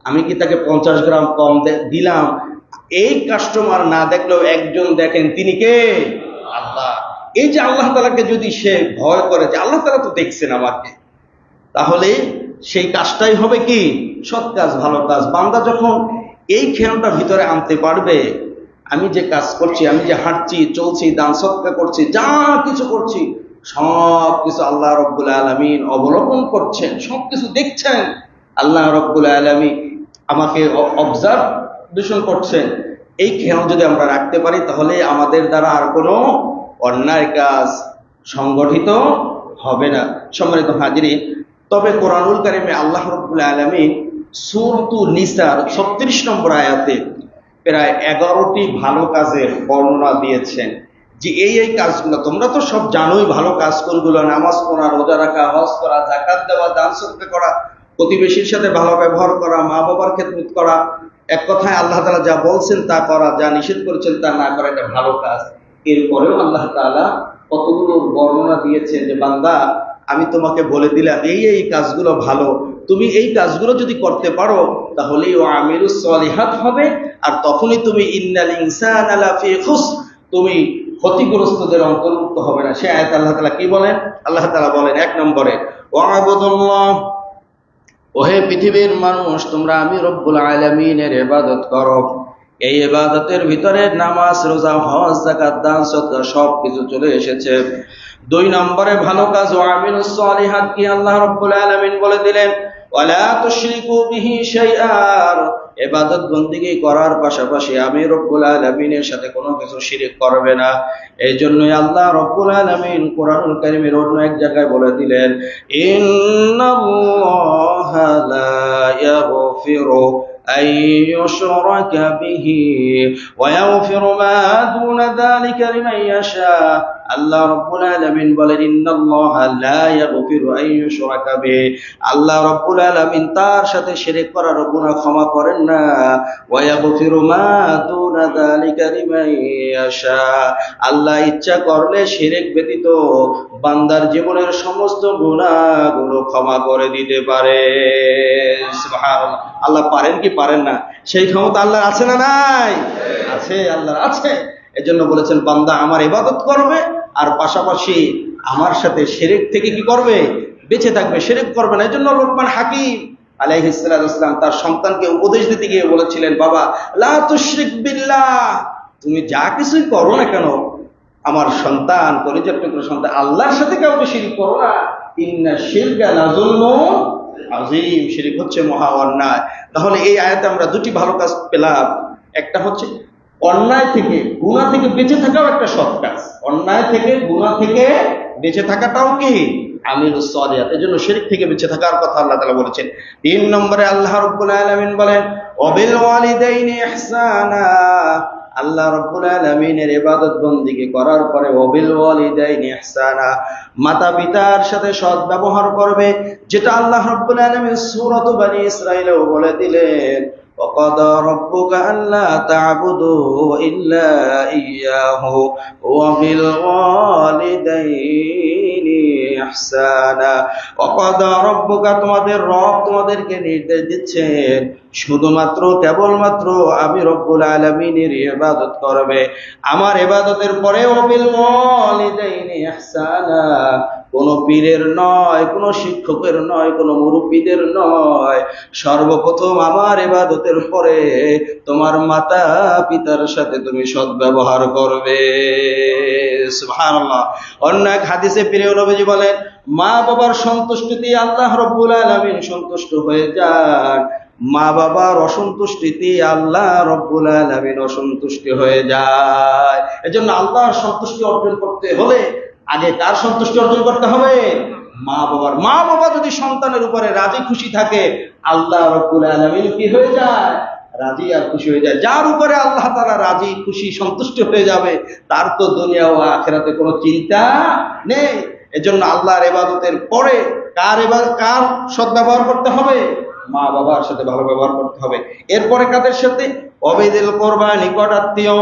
আমি কি তাকে 50 গ্রাম কম দিলাম, এই কাস্টমার না দেখলেও একজন দেখেন, তিনি কে? আল্লাহ। এই যে আল্লাহ তাআলাকে যদি সে ভয় করে যে আল্লাহ তাআলা তো দেখছেন আমাকে, তাহলে সেই কাজটাই হবে কি? সৎ কাজ, ভালো কাজ। বান্দা যখন এই খেয়ালটা ভিতরে আনতে পারবে, আমি যে কাজ করছি, আমি যে হাঁটছি, চলছি, দান সদকা করছি, যা কিছু করছি, সব কিছু আল্লাহ রব্বুল আলামিন অবলোকন করছেন, সব কিছু দেখছেন। আল্লাহ রব্বুল আলামিন আমাকে অবজারভেশন করছেন। এই খেয়াল যদি আমরা রাখতে পারি, তাহলে আমাদের দ্বারা আর কোনো অন্যায় কাজ সংগঠিত হবে না। সম্মানিত হাজিরিন, তবে কোরআনুল কারিমে আল্লাহ রব্বুল আলামিন সূরাতুন নিসার 36 নম্বর আয়াতে প্রায় 11টি ভালো কাজের বর্ণনা দিয়েছেন, যে এই কাজগুলো তোমরা তো সব জানোই। ভালো কাজ কোনগুলো? নামাজ পড়া, রোজা রাখা, হজ করা, যাকাত দেওয়া, দান সদকা করা, প্রতিবেশীর সাথে ভালো ব্যবহার করা, মা বাবার খেদমত করা। এক কথায় আল্লাহ তাআলা যা বলছেন তা করা, যা নিষেধ করেছেন তা না করা, এটা ভালো কাজ। এরপরেও আল্লাহ তাআলা কতগুলো বর্ণনা দিয়েছেন যে বান্দা, আমি তোমাকে বলে দিলাম এই কাজগুলো ভালো, তুমি এই কাজগুলো যদি করতে পারো তাহলেই ও আমিরুস সলিহাত হবে। আর তখনই তুমি ইন্নাল ইনসানা লাফি খুসর, তুমি ক্ষতিগ্রস্তদের অন্তর্ভুক্ত হবে না। সে আয়াত আল্লাহ তাআলা কি বলেন? আল্লাহ তাআলা বলেন 1 নম্বরে, ওয়া'বুদুল্লাহ, ওহে পৃথিবীর মানুষ, তোমরা আমি রব্বুল আলামিনের ইবাদত করো। এই ইবাদতের ভিতরে নামাজ, রোজা, হজ, যাকাত, দান সদকা সব কিছু চলে এসেছে। 2 নম্বরে ভালো কাজ, ওয়া আমিলুস সলিহাত, কি আল্লাহ রব্বুল আলামিন বলে দিলেন, ওয়ালা তুশরিকু বিহি শাইআন, ইবাদত বন্দেগী করার পাশাপাশি আমি রব্বুল আলামিনের সাথে কোনো কিছু শিরক করবে না। এই জন্যই আল্লাহ রব্বুল আলামিন কোরআনুল কারীমের অন্য এক জায়গায় বলে দিলেন, ইন্নাল্লাহা লা ইয়াগফিরু أن يشرك به ويغفر ما دون ذلك لمن يشاء। আল্লাহ রাব্বুল আলামিন বলেন, ইন্নাল্লাহা লা ইয়াগফিরু আন ইউশরাকা বিহি, আল্লাহ রাব্বুল আলামিন তার সাথে শিরক করার গুনাহ ক্ষমা করেন না। ওয়া ইয়াগফিরু মা দুনা যালিকা লিমান ইয়াশা, আল্লাহ ইচ্ছা করলে শিরক ব্যতীত বান্দার জীবনের সমস্ত গুনাহগুলো ক্ষমা করে দিতে পারে। সুবহানাল্লাহ। আল্লাহ পারেন কি পারেন না? সেই ক্ষমতা আল্লাহর আছে না নাই? আছে, আল্লাহর আছে। এজন্য বলেছেন, বান্দা আমার ইবাদত করবে আর পাশাপাশি আমার সাথে শিরক থেকে কি করবে? বেঁচে থাকবে, শিরক করবে না। এজন্য লোকমান হাকিম আলাইহিস সালাম তার সন্তানকে উপদেশ দিতে গিয়ে বলেছিলেন, বাবা লা তুশরিক বিল্লাহ, তুমি যা কিছুই করো না কেন আমার সন্তান, কলিজার টুকরো সন্তান, আল্লাহর সাথে কাউকে শিরক করো না। ইন্না শিরকা লাযুলমুন আযীম, শিরক হচ্ছে মহা অন্যায়। তাহলে এই আয়াতে আমরা 2টি ভালো কাজ পেলাম। একটা হচ্ছে অন্যায় থেকে, গুনাহ থেকে বেঁচে থাকাও একটা সৎ কাজ। অন্যায় থেকে, গুনাহ থেকে বেঁচে থাকাটাও কি? আমিলুস সলিহাত। এজন্য শিরক থেকে বেঁচে থাকার কথা আল্লাহ তাআলা বলেছেন। 3 নম্বরে আল্লাহ রাব্বুল আলামিন বলেন, ওয়াবিল ওয়ালিদাইনি ইহসানা, আল্লাহ রাব্বুল আলামিনের ইবাদত বন্দেগী করার পরে ওয়াবিল ওয়ালিদাইনি ইহসানা, মাতা পিতার সাথে সৎ ব্যবহার করবে, যেটা আল্লাহ রাব্বুল আলামিন সূরাত বনী ইসরাঈলেও বলে দিলেন, وَقَضَى رَبُّكَ أَلَّا تَعْبُدُوا إِلَّا إِيَّاهُ وَبِالْوَالِدَيْنِ إِحْسَانًا। وَقَضَى رَبُّكَ, তোমাদের রব তোমাদেরকে নির্দেশ দিচ্ছেন শুধুমাত্র কেবলমাত্র আমি রব্বুল আলামিনের ইবাদত করবে। আমার ইবাদতের পরে ওয়াবিল ওয়ালিদাইনি ইহসানা, কোনো পীরের নয়, কোনো শিক্ষকের নয়, কোনো মুরব্বীদের নয়, সর্বপ্রথম আমার ইবাদতের পরে তোমার মাতা পিতার সাথে তুমি সদ্ব্যবহার করবে। সুবহানাল্লাহ। অন্য এক হাদিসে প্রিয় নবীজি বলেন, মা বাবার সন্তুষ্টিতে আল্লাহ রাব্বুল আলামিন সন্তুষ্ট হয়ে যান, মা বাবার অসন্তুষ্টিতে আল্লাহ রাব্বুল আলামিন অসন্তুষ্টি হয়ে যায়। এজন্য আল্লাহর সন্তুষ্টি অর্জন করতে হলে আগে কার সন্তুষ্টি অর্জন করতে হবে? মা বাবার। মা বাবা যদি সন্তানের উপরে রাজি খুশি থাকে, আল্লাহ রাব্বুল আলামিন কি হয়ে যায়? রাজি আর খুশি হয়ে যায়। যার উপরে আল্লাহ তাআলা রাজি খুশি সন্তুষ্ট হয়ে যাবে, তার তো দুনিয়া ও আখিরাতে কোনো চিন্তা নেই। এজন্য আল্লাহর ইবাদতের পরে কার সদ্ব্যবহার করতে হবে? মা বাবার সাথে ভালো ব্যবহার করতে হবে। এরপরে কাদের সাথে? অবিদিল কোরবা, নিকট আত্মীয়,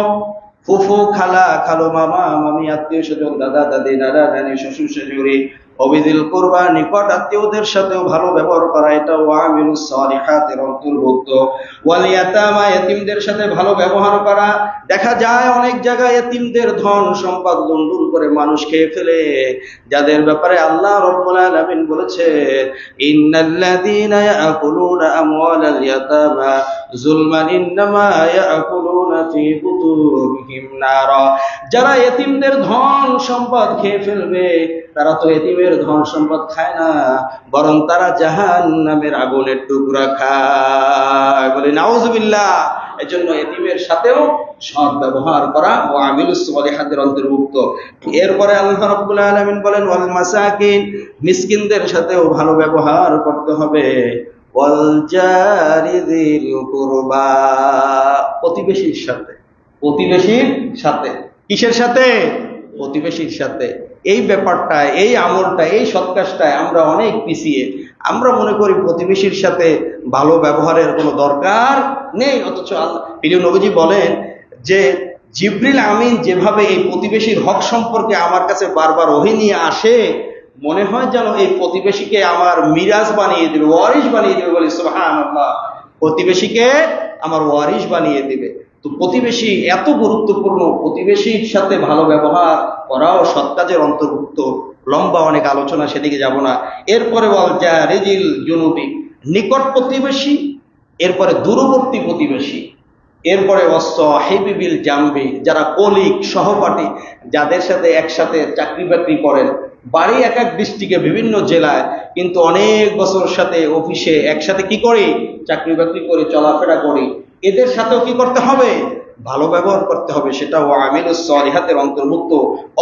ফুফু, খালা, খালো, মামা, মামি, আত্মীয় স্বজন, দাদা দাদি, নানা নানি, শ্বশুর শাশুড়ি, অবিদিল কোরবা, নিকট আত্মীয়দের সাথেও ভালো ব্যবহার করা, এটা ওয়ামিলুস সালিহাতের অন্তর্ভুক্ত। ওয়াল ইয়াতামা, এতিমদের সাথে ভালো ব্যবহার করা। দেখা যায় অনেক জায়গায় এতিমদের ধন সম্পদ লুণ্ঠন করে মানুষ খেয়ে ফেলে, যাদের ব্যাপারে আল্লাহ রাব্বুল আলামিন বলেছেন, ইন্নাল্লাযীনা ইয়াকুলুনা আমওয়ালাল ইয়াতামা যুলমান ইন্নামা ইয়াকুলুনা ফী বুতুনিহিম নারা। যারা এতিমদের ধন সম্পদ খেয়ে ফেলবে, তারা তো এতিমের ধন সম্পদ খায় না, বরং তারা জাহান্নামের আগুনের টুকরা খায়। বলে নাউযুবিল্লাহ। এজন্য এতিমের সাথেও সৎ ব্যবহার করা ও আমিলুস সালিহাতের অন্তর্ভুক্ত। এরপরে আল্লাহ রাব্বুল আলামিন বলেন, ওয়াল মাসাকিন, মিসকিনদের সাথেও ভালো ব্যবহার করতে হবে। ওয়াল জারি যিল কুরবা, প্রতিবেশীর সাথে। প্রতিবেশীর সাথে কিসের সাথে? প্রতিবেশীর সাথে। এই ব্যাপারটা, এই আমলটা, এই সৎ কাজটায় আমরা অনেক পিছিয়ে। আমরা মনে করি প্রতিবেশীর সাথে ভালো ব্যবহারের কোনো দরকার নেই, অথচ প্রিয় নবীজি বলেন যে জিবরিল আমিন যেভাবে এই প্রতিবেশীর হক সম্পর্কে আমার কাছে বারবার ওহী নিয়ে আসে, মনে হয় যেন এই প্রতিবেশীকে আমার মিরাজ বানিয়ে দিবে, ওয়ারিশ বানিয়ে দিবে। বলি সুবহানাল্লাহ। প্রতিবেশীকে আমার ওয়ারিশ বানিয়ে দিবে। তো প্রতিবেশী এত গুরুত্বপূর্ণ, প্রতিবেশীর সাথে ভালো ব্যবহার করাও সৎ কাজের অন্তর্ভুক্ত। লম্বা অনেক আলোচনা, সেদিকে যাব না। এরপরে ওয়াল জারি যিল জুনুবি, নিকট প্রতিবেশী, এরপরে দূরবর্তী প্রতিবেশী, এরপরে ওয়াসসাহিবি বিল জামবি, যারা কলিগ, সহপাঠী, যাদের সাথে একসাথে চাকরি বাকরি করেন, বাড়ি এক এক ডিস্ট্রিক্টে, বিভিন্ন জেলায়, কিন্তু অনেক বছর সাথে অফিসে একসাথে কি করি? চাকরি বাকরি করে, চলাফেরা করি। এদের সাথেও কি করতে হবে? ভালো ব্যবহার করতে হবে। সেটা ওয়ামিলুস সালিহাতের অন্তর্ভুক্ত।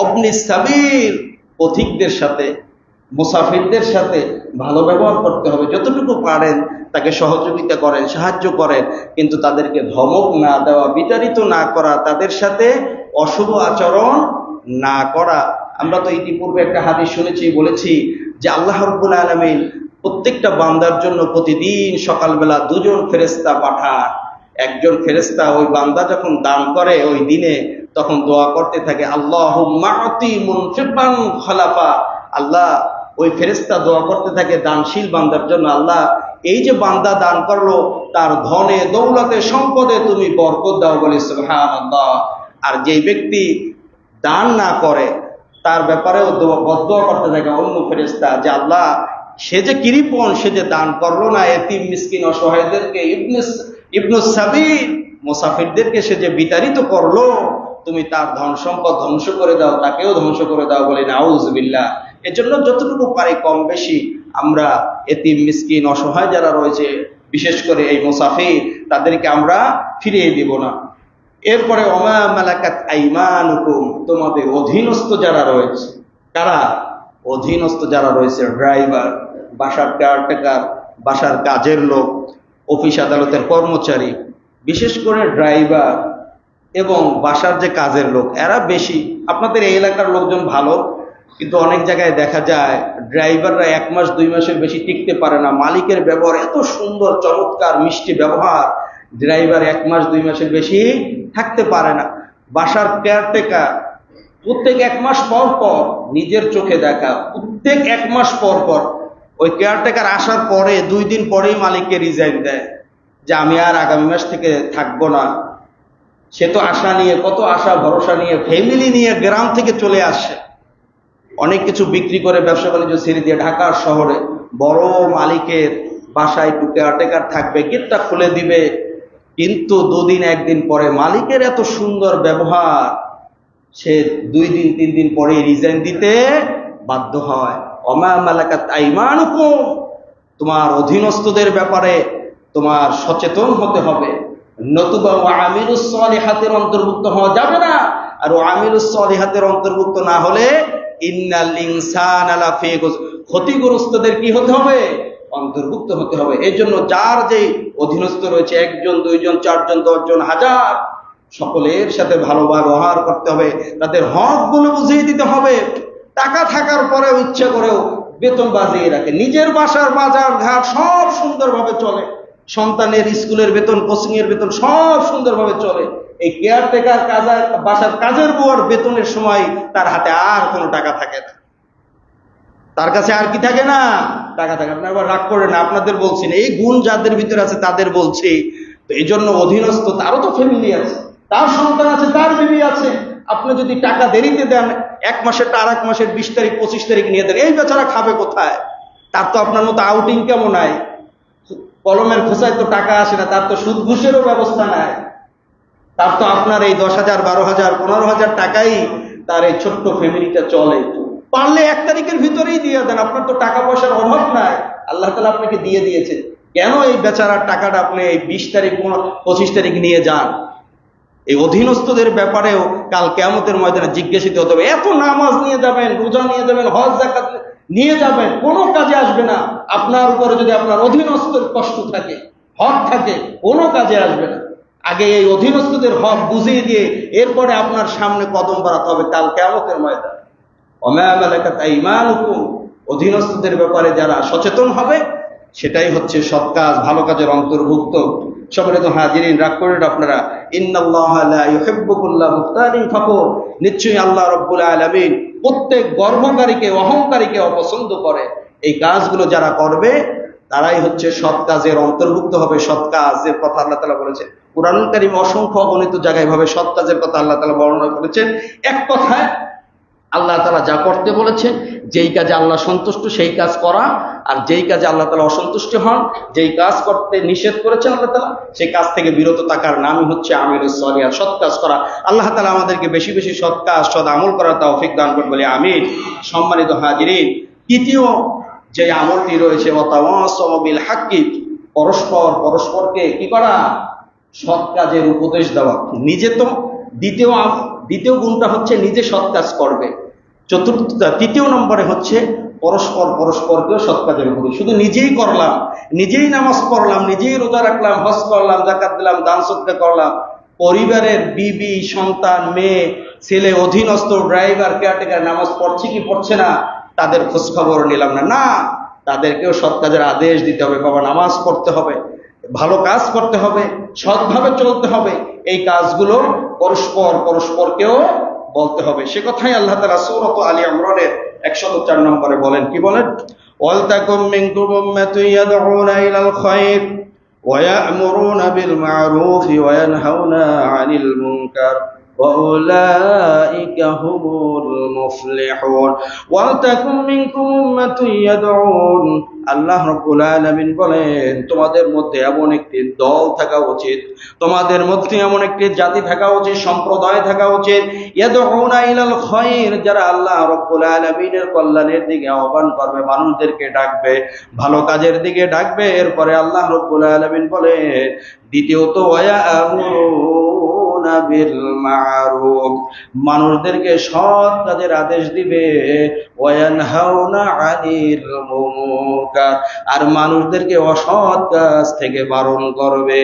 অবনিস সাবিল, পথিকদের সাথে, মুসাফিরদের সাথে ভালো ব্যবহার করতে হবে। যতটুকু পারেন তাকে সহযোগিতা করেন, সাহায্য করেন, কিন্তু তাদেরকে ধমক না দেওয়া, বিতাড়িত না করা, তাদের সাথে অশুভ আচরণ না করা। আমরা তো ইতিপূর্বে একটা হাদিস শুনেছি, বলেছি যে আল্লাহ রাব্বুল আলামিন প্রত্যেকটা বান্দার জন্য প্রতিদিন সকালবেলা দুজন ফেরেশতা পাঠান। একজন ফেরেশতা ওই বান্দা যখন দান করে ওই দিনে, তখন দোয়া করতে থাকে, আল্লাহুম্মা আতি মুনফিকান খলাফা। আল্লাহ, ওই ফেরেশতা দোয়া করতে থাকে দানশীল বান্দার জন্য, আল্লাহ এই যে বান্দা দান করলো, তার ধনে, দৌলতে, সম্পদে তুমি বরকত দাও। বলে সুবহানাল্লাহ। আর যেই ব্যক্তি দান না করে, তার ব্যাপারেও বদদোয়া করতে থাকে অন্য ফেরেশতা, যে আল্লাহ সে যে কৃপণ, সে যে দান করলো না এতিম, মিসকিন, অসহায়দেরকে, ইবনুস সাবিল, মুসাফিরদেরকে সে যে বিতাড়িত করলো, তুমি তার ধন সম্পদ ধ্বংস করে দাও, তাকেও ধ্বংস করে দাও। বলে নাউযুবিল্লাহ। এজন্য যতটুকু পারি কম বেশি আমরা এতিম, মিসকিন, অসহায় যারা রয়েছে, বিশেষ করে এই মুসাফির, তাদেরকে আমরা ফিরিয়ে দিব না। এরপরে ওমা মালাকাত আইমানুকুম, তোমাদের অধীনস্থ যারা রয়েছে। কারা? অধীনস্থ যারা রয়েছে, ড্রাইভার, বাসার কেয়ারটেকার, বাসার কাজের লোক, অফিস আদালতের কর্মচারী, বিশেষ করে ড্রাইভার এবং বাসার যে কাজের লোক, এরা বেশি। আপনাদের এই এলাকার লোকজন ভালো, কিন্তু অনেক জায়গায় দেখা যায় ড্রাইভাররা 1 মাস 2 মাসের বেশি টিকতে পারে না। মালিকের ব্যবহার এত সুন্দর, চমৎকার, মিষ্টি ব্যবহার, ড্রাইভার 1 মাস 2 মাসের বেশি থাকতে পারে না। বাসার কেয়ারটেকার প্রত্যেক 1 মাস পর পর, নিজের চোখে দেখা, প্রত্যেক 1 মাস পর পর ওই কেয়ারটেকার আসার পরে 2 দিন পরেই মালিককে রিজাইন দেয় যে আমি আর আগামী মাস থেকে থাকবো না। সে তো আশা নিয়ে, কত আশা ভরসা নিয়ে, ফ্যামিলি নিয়ে গ্রাম থেকে চলে আসে। অনেক কিছু বিক্রি করে ব্যবসা বাণিজ্য ছেড়ে দিয়ে ঢাকার শহরে বড় মালিকের বাসায় একটু কেয়ারটেকার থাকবে, গেটটা খুলে দিবে, কিন্তু দুদিন একদিন পরে মালিকের এত সুন্দর ব্যবহার, সে 2 দিন 3 দিন পরে রিজাইন দিতে বাধ্য হয়। ওমা মালাকাত আইমানুকুম, তোমার অধীনস্থদের ব্যাপারে তোমার সচেতন হতে হবে। নতুবা আমিলুস সলিহাতের অন্তর্ভুক্ত হওয়া যাবে না। আর আমিলুস সলিহাতের অন্তর্ভুক্ত না হলে ইন্নাল ইনসানা লাফি গুসর, ক্ষতিগ্রস্তদের কি হতে হবে? অন্তর্ভুক্ত হতে হবে। এই জন্য যার যে অধীনস্থ রয়েছে, 1 জন 2 জন 4 জন 10 জন 1000, সকলের সাথে ভালো ব্যবহার করতে হবে, তাদের হকগুলো বুঝিয়ে দিতে হবে। টাকা থাকার পরেও ইচ্ছা করেও বেতন বাজিয়ে রাখে, নিজের বাসার বাজার ঘাট সব সুন্দরভাবে চলে, সন্তানের স্কুলের বেতন, কোচিং এর বেতন সব সুন্দরভাবে চলে। এই কেয়ারটেকার বাসার কাজের বুয়ার বেতনের সময় তার হাতে আর কোনো টাকা থাকে না, তার কাছে আর কি থাকে না? টাকা থাকে। আপনার আবার রাগ করে না, আপনাদের বলছি না, এই গুণ যাদের ভিতরে আছে তাদের বলছি। তো এই জন্য অধীনস্থ, তারও তো ফ্যামিলি আছে, তার সন্তান আছে, তার বিবি আছে। আপনি যদি টাকা দেরিতে দেন, 1 মাসেরটা আর 1 মাসের 20 তারিখ 25 তারিখ নিয়ে দেন, এই বেচারা খাবে কোথায়? তার তো আপনার মতো আউটিং কেমন নাই, কলমের খোঁচায় তো টাকা আসে না, তার তো সুদ ঘুষেরও ব্যবস্থা নাই। তার তো আপনার এই 10,000 12,000 15,000 টাকাই তার এই ছোট্ট ফ্যামিলিটা চলে। পারলে 1 তারিখের ভিতরেই দিয়ে দেন, আপনার তো টাকা পয়সার অভাব নাই, আল্লাহ তাআলা আপনাকে দিয়ে দিয়েছে। কেন এই বেচারার টাকাটা আপনি এই 20 তারিখ 25 তারিখ নিয়ে যান? এই অধীনস্থদের ব্যাপারেও কাল কিয়ামতের ময়দানে জিজ্ঞাসিত হতে হবে। এত নামাজ নিয়ে যাবেন, রোজা নিয়ে যাবেন, হজ যাকাত নিয়ে যাবেন, কোনো কাজে আসবে না। আপনার উপরে যদি আপনার অধীনস্থর কষ্ট থাকে, হক থাকে, কোনো কাজে আসবে না। আগে এই অধীনস্থদের হক বুঝিয়ে দিয়ে এরপরে আপনার সামনে কদম বাড়াতে হবে কাল কিয়ামতের ময়দানে। ওমা মালাকাত আইমানুকুম, অধীনস্থদের ব্যাপারে যারা সচেতন হবে, সেটাই হচ্ছে সৎ কাজ, ভালো কাজের অন্তর্ভুক্ত। সম্মানিত হাজিরিন, রাগ করেন আপনারা। ইন্নাল্লাহা লা ইউহিব্বু কুল্লা মুখতালিন ফাখুর, নিশ্চয়ই আল্লাহ রাব্বুল আলামিন প্রত্যেক গর্বকারীকে, অহংকারীকে অপছন্দ করে। এই কাজগুলো যারা করবে তারাই হচ্ছে সৎ কাজের অন্তর্ভুক্ত হবে। সৎ কাজের কথা আল্লাহ তাআলা বলেছেন কুরআনুল কারীম, অসংখ্য অগণিত জায়গায় ভাবে সৎ কাজের কথা আল্লাহ তাআলা বর্ণনা করেছেন। এক কথায় আল্লাহ তাআলা যা করতে বলেছেন, যেই কাজে আল্লাহ সন্তুষ্ট সেই কাজ করা, আর যেই কাজে আল্লাহ তাআলা অসন্তুষ্ট হন, যেই কাজ করতে নিষেধ করেছেন আল্লাহ তাআলা, সেই কাজ থেকে বিরত থাকার নামই হচ্ছে আমিলুস সলিহাত, সৎ কাজ করা। আল্লাহ তাআলা আমাদেরকে বেশি বেশি সৎ কাজ, সৎ আমল করার তৌফিক দান করুন বলে আমিন। সম্মানিত হাজিরিন, তৃতীয় যে আমলটি রয়েছে, ওয়াতাওয়াসাউ বিল হাক্কি, পরস্পরকে কি করা? সৎ কাজের উপদেশ দেওয়া। নিজে তো দ্বিতীয় গুণটা হচ্ছে নিজে সৎ কাজ করবে। তৃতীয় নম্বরে হচ্ছে পরস্পরকেও সৎ কাজের উপদেশ। শুধু নিজেই করলাম, নিজেই নামাজ পড়লাম, নিজেই রোজা রাখলাম, হজ করলাম, যাকাত দিলাম, দান সদকা করলাম, পরিবারের বিবি, সন্তান, মেয়ে, ছেলে, অধীনস্থ, ড্রাইভার, কেয়ারটেকার নামাজ পড়ছে কি পড়ছে না তাদের খোঁজ খবর নিলাম না। না, তাদেরকেও সৎ কাজের আদেশ দিতে হবে। বাবা, নামাজ পড়তে হবে, ভালো কাজ করতে হবে, সৎভাবে চলতে হবে। এই কাজগুলো পরস্পরকেও বলতে হবে। সে কথাই আল্লাহ তাআলা সূরা আলী ইমরানের 104 নম্বরে বলেন, কি বলেন? ওয়ালতাকুম মিনকুম উম্মাতুন ইয়াদউনা ইলাল খায়র ওয়া ইয়া'মুরুনা বিল মা'রুফ ওয়া ইয়ানহাউনা 'আনিল মুনকার ওয়া উলাইকা হুমুল মুফলিহুন। ওয়ালতাকুম মিনকুম উম্মাতুন ইয়াদউন, আল্লাহ রাব্বুল আলামিন বলেন, তোমাদের মধ্যে এমন একটি দল থাকা উচিত, তোমাদের মধ্যে এমন একটি জাতি থাকা উচিত, সম্প্রদায় থাকা উচিত, ইয়াদউনা ইলাল খায়র, যারা আল্লাহ রাব্বুল আলামিনের কল্যাণের দিকে আহ্বান করবে, মানুষদেরকে ডাকবে, ভালো কাজের দিকে ডাকবে। এরপরে আল্লাহ রাব্বুল আলামিন বলে, দ্বিতীয়ত ওয়ায়ামুরুনা বিল মা'রুফ, মানুষদেরকে সৎ কাজের আদেশ দিবে, ওয়ায়ানহাউনা আনিল মুনকার, আর মানুষদেরকে অসৎ কাজ থেকে বারণ করবে।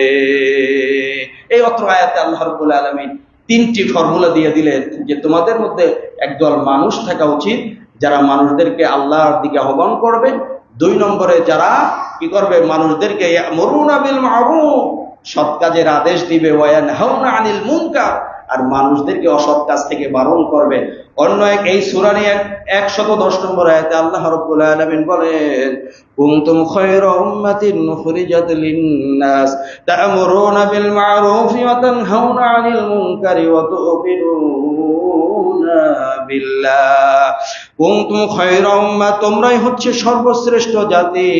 এই অত্র আয়াতে আল্লাহ রাব্বুল আলামিন 3টি ফর্মুলা দিয়ে দিলেন যে তোমাদের মধ্যে একদল মানুষ থাকা উচিত যারা মানুষদেরকে আল্লাহর দিকে আহ্বান করবে। 2 নম্বরে যারা কি করবে? মানুষদেরকে ইয়ামুরুনা বিল মা'রুফ, সৎ কাজের আদেশ দিবে, ওয়ায়ানহাউনা আনিল মুনকার, আর মানুষদেরকে অসৎ কাজ থেকে বারণ করবে। অন্য এই সূরারই 110 নম্বর আয়াতে আল্লাহ রাব্বুল আলামিন বলেন, কুনতুম খায়রা উম্মাতিন উখরিজাত লিন-নাস তা'মুরুনা বিল মা'রুফি ওয়া তানহাউনা আনিল মুনকারি ওয়া তু'মিনুনা তুমিনুনা বিল্লাহ কুনতুম খায়রা উম্মাহ, তোমরাই হচ্ছে সর্বশ্রেষ্ঠ জাতি,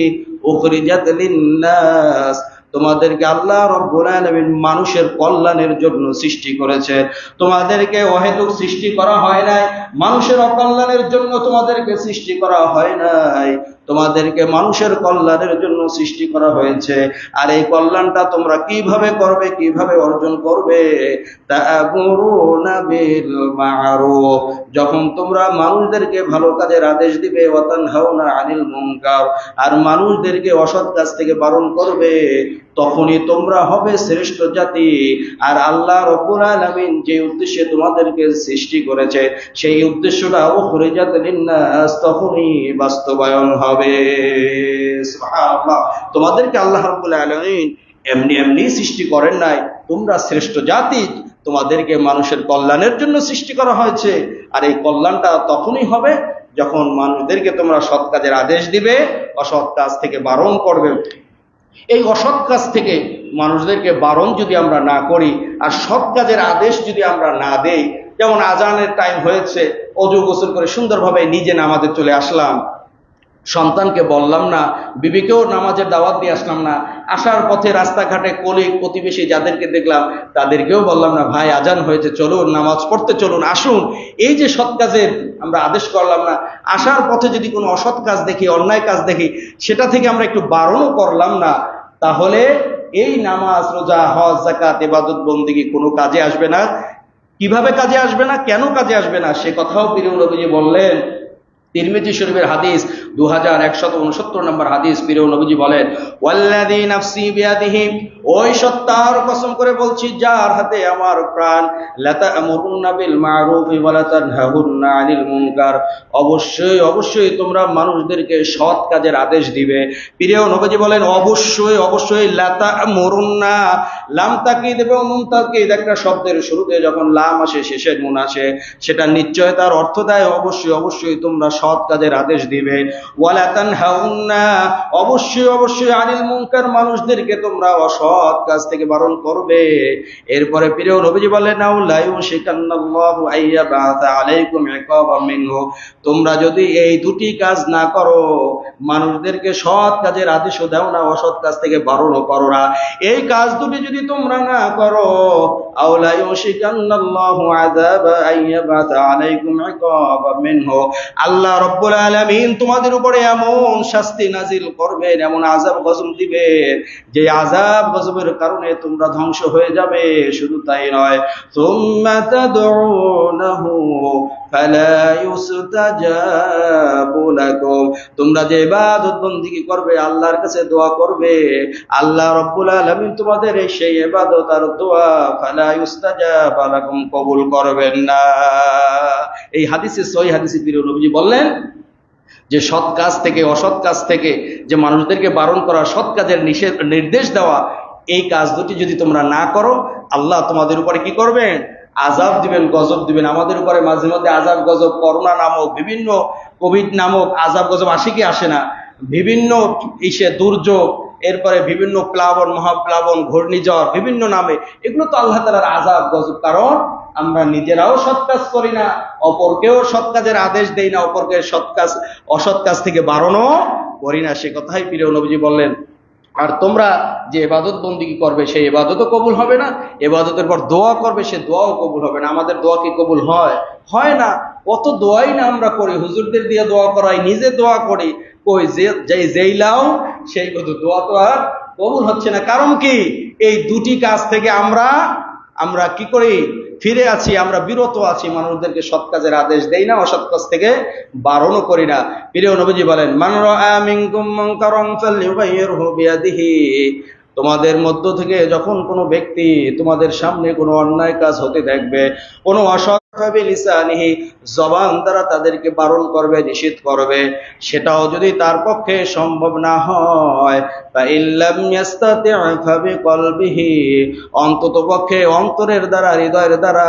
উখরিজাত লিন-নাস, তোমাদেরকে আল্লাহ রাব্বুল আলামিন মানুষের কল্যাণের জন্য সৃষ্টি করেছে। তোমাদেরকে অহেতুক সৃষ্টি করা হয় নাই, মানুষের অকল্যাণের জন্য তোমাদেরকে সৃষ্টি করা হয় নাই, তোমাদেরকে মানুষের কল্যাণের জন্য সৃষ্টি করা হয়েছে। আর এই কল্যাণটা তোমরা কিভাবে করবে, কিভাবে অর্জন করবে? তা'মুরুনা বিল মা'রুফ, যখন তোমরা মানুষদেরকে ভালো কাজের আদেশ দিবে, ওয়া তানহাউনা আনিল মুনকার, আর মানুষদেরকে অসৎ কাজ থেকে বারণ করবে, তখনই তোমরা হবে শ্রেষ্ঠ জাতি। আর আল্লাহ রাব্বুল আলামিন যে উদ্দেশ্যে তোমাদেরকে সৃষ্টি করেছে, সেই উদ্দেশ্যটা উখরিজাত লিন-নাস তখনই বাস্তবায়ন হবে। সুবহানাল্লাহ। তোমাদেরকে আল্লাহ রাব্বুল আলামিন এমনি এমনি সৃষ্টি করেন নাই, তোমরা শ্রেষ্ঠ জাতি, তোমাদেরকে মানুষের কল্যাণের জন্য সৃষ্টি করা হয়েছে। আর এই কল্যাণটা তখনই হবে যখন মানুষদেরকে তোমরা সৎ কাজের আদেশ দিবে, অসৎ কাজ থেকে বারণ করবে। এই অসৎ কাজ থেকে মানুষদেরকে বারণ যদি আমরা না করি, আর সৎ কাজের আদেশ যদি আমরা না দেই, যেমন আজানের টাইম হয়েছে, অজু গোসল করে সুন্দরভাবে নিজে নামাজে চলে আসলাম, সন্তানকে বললাম না, বিবিকেও নামাজের দাওয়াত দিয়ে আসলাম না, আসার পথে রাস্তাঘাটে কলিগ প্রতিবেশী যাদেরকে দেখলাম তাদেরকেও বললাম না, ভাই আজান হয়েছে চলুন নামাজ পড়তে চলুন আসুন। এই যে সৎ কাজের আমরা আদেশ করলাম না, আসার পথে যদি কোনো অসৎ কাজ দেখি, অন্যায় কাজ দেখি, সেটা থেকে আমরা একটু বারণও করলাম না, তাহলে এই নামাজ, রোজা, হজ, যাকাত, ইবাদত, বন্দেগী কোনো কাজে আসবে না। কিভাবে কাজে আসবে না, কেন কাজে আসবে না, সে কথাও প্রিয় নবীজি বললেন। তিরমিজি শরীফের হাদিস 2169 নম্বর হাদিস, প্রিয় নবীজি বলেন, ওয়াল্লাযী নাফসি বিয়াদিহি, ওই সত্তার কসম করে বলছি যার হাতে আমার প্রাণ, লাতা'মুরুন্না বিল মা'রুফি ওয়া লাতানহাউন্না আনিল মুনকার, অবশ্যই অবশ্যই তোমরা মানুষদেরকে সৎ কাজের আদেশ দিবে। প্রিয় নবীজি বলেন অবশ্যই অবশ্যই, লাতা'মুরুন্না, লাম তাকিদ এবং নুন তাকিদ, একটা শব্দের শুরুতে যখন লাম আসে শেষে নুন আসে, সেটা নিশ্চয়তার অর্থ দেয় অবশ্যই অবশ্যই তোমরা সৎ কাজের আদেশ দিবে। ওয়ালা তানহাউন্না, অবশ্যই অবশ্যই আনিল মুনকার, মানুষদেরকে তোমরা অসৎ কাজ থেকে বারণ করবে। এরপরে প্রিয় নবীজি বলেন, নাউ লা ইউশিকান্নাল্লাহু আইয়াবাতা আলাইকুম ইকাবাম মিনহু, তোমরা যদি এই দুটি কাজ না করো, মানুষদেরকে সৎ কাজের আদেশও দাও না, অসৎ কাজ থেকে বারণও করো না, এই কাজ দুটি যদি তোমরা না করো, আও লা ইউশিকান্নাল্লাহু আযাবা আইয়াবাতা আলাইকুম ইকাবাম মিনহু, আল্লাহ রাব্বুল আলামিন তোমাদের উপরে এমন শাস্তি নাজিল করবেন, এমন আযাব গজব দিবেন, যে আযাব গজবের কারণে তোমরা ধ্বংস হয়ে যাবে। শুধু তাই নয়, সুম্মা তাদউনাহু ফালা ইউস্তাজাবু লাকুম, তোমরা যে ইবাদত বন্দেগী করবে, আল্লাহর কাছে দোয়া করবে, আল্লাহ রাব্বুল আলামিন তোমাদের এই সেই ইবাদত আর দোয়া ফালা ইউস্তাজাবু লাকুম কবুল করবেন না। এই হাদিসে, সহিহ হাদিসে প্রিয় নবীজি বললেন যে সৎ কাজ থেকে, অসৎ কাজ থেকে যে মানুষদেরকে বারণ করা, সৎ কাজের নির্দেশ দেওয়া, এই কাজ দুটি যদি তোমরা না করো, আল্লাহ তোমাদের উপরে কি করবেন? আযাব দিবেন, গজব দিবেন। আমাদের উপরে মাঝে মধ্যে আযাব গজব, করোনা নামক, বিভিন্ন কোভিড নামক আযাব গজব আসে কি আসে না? বিভিন্ন দুর্যোগ, এরপরে বিভিন্ন প্লাবন, মহাপ্লাবন, ঘূর্ণিঝড়, বিভিন্ন নামে, এগুলো তো আল্লাহ তাআলার আযাব গজব। কারণ আমরা নিজেরাও সৎ কাজ করি না, অপরকেও সৎ কাজের আদেশ দেই না, অপরকে সৎ কাজ, অসৎ কাজ থেকে বারণও করি না। সে কথাই প্রিয় নবীজি বললেন। আর তোমরা যে ইবাদত বন্দেগী করবে, সেই ইবাদতও কবুল হবে না, ইবাদতের পর দোয়া করবে, সে দোয়াও কবুল হবে না। আমাদের দোয়া কি কবুল হয়? হয় না। কত দোয়াই না আমরা করি, হুজুরদের দিয়ে দোয়া করাই, নিজে দোয়া করি, কই যেই লাও সেই দোয়া তো আর কবুল হচ্ছে না। কারণ কি? এই দুটি কাজ থেকে আমরা কি করি? ফিরে আছি, আমরা বিরত আছি, মানুষদেরকে সৎ কাজের আদেশ দেই না, অসৎ কাজ থেকে বারণও করি না। প্রিয় নবীজি বলেন, মান রাআ মিনকুম মুনকারান ফালইউগাইয়িরহু বিয়াদিহি, তোমাদের মধ্য থেকে যখন কোনো ব্যক্তি তোমাদের সামনে কোনো অন্যায় কাজ হতে দেখবে, কোনো অসৎ বিলিসানিহি, জবান দ্বারা তাদেরকে বারণ করবে, নিষেধ করবে, সেটাও যদি তার পক্ষে সম্ভব না হয়, বা ইল্লাম ইয়াস্তাতি' বিকলবিহি, অন্তত পক্ষে অন্তরের দ্বারা, হৃদয়ের দ্বারা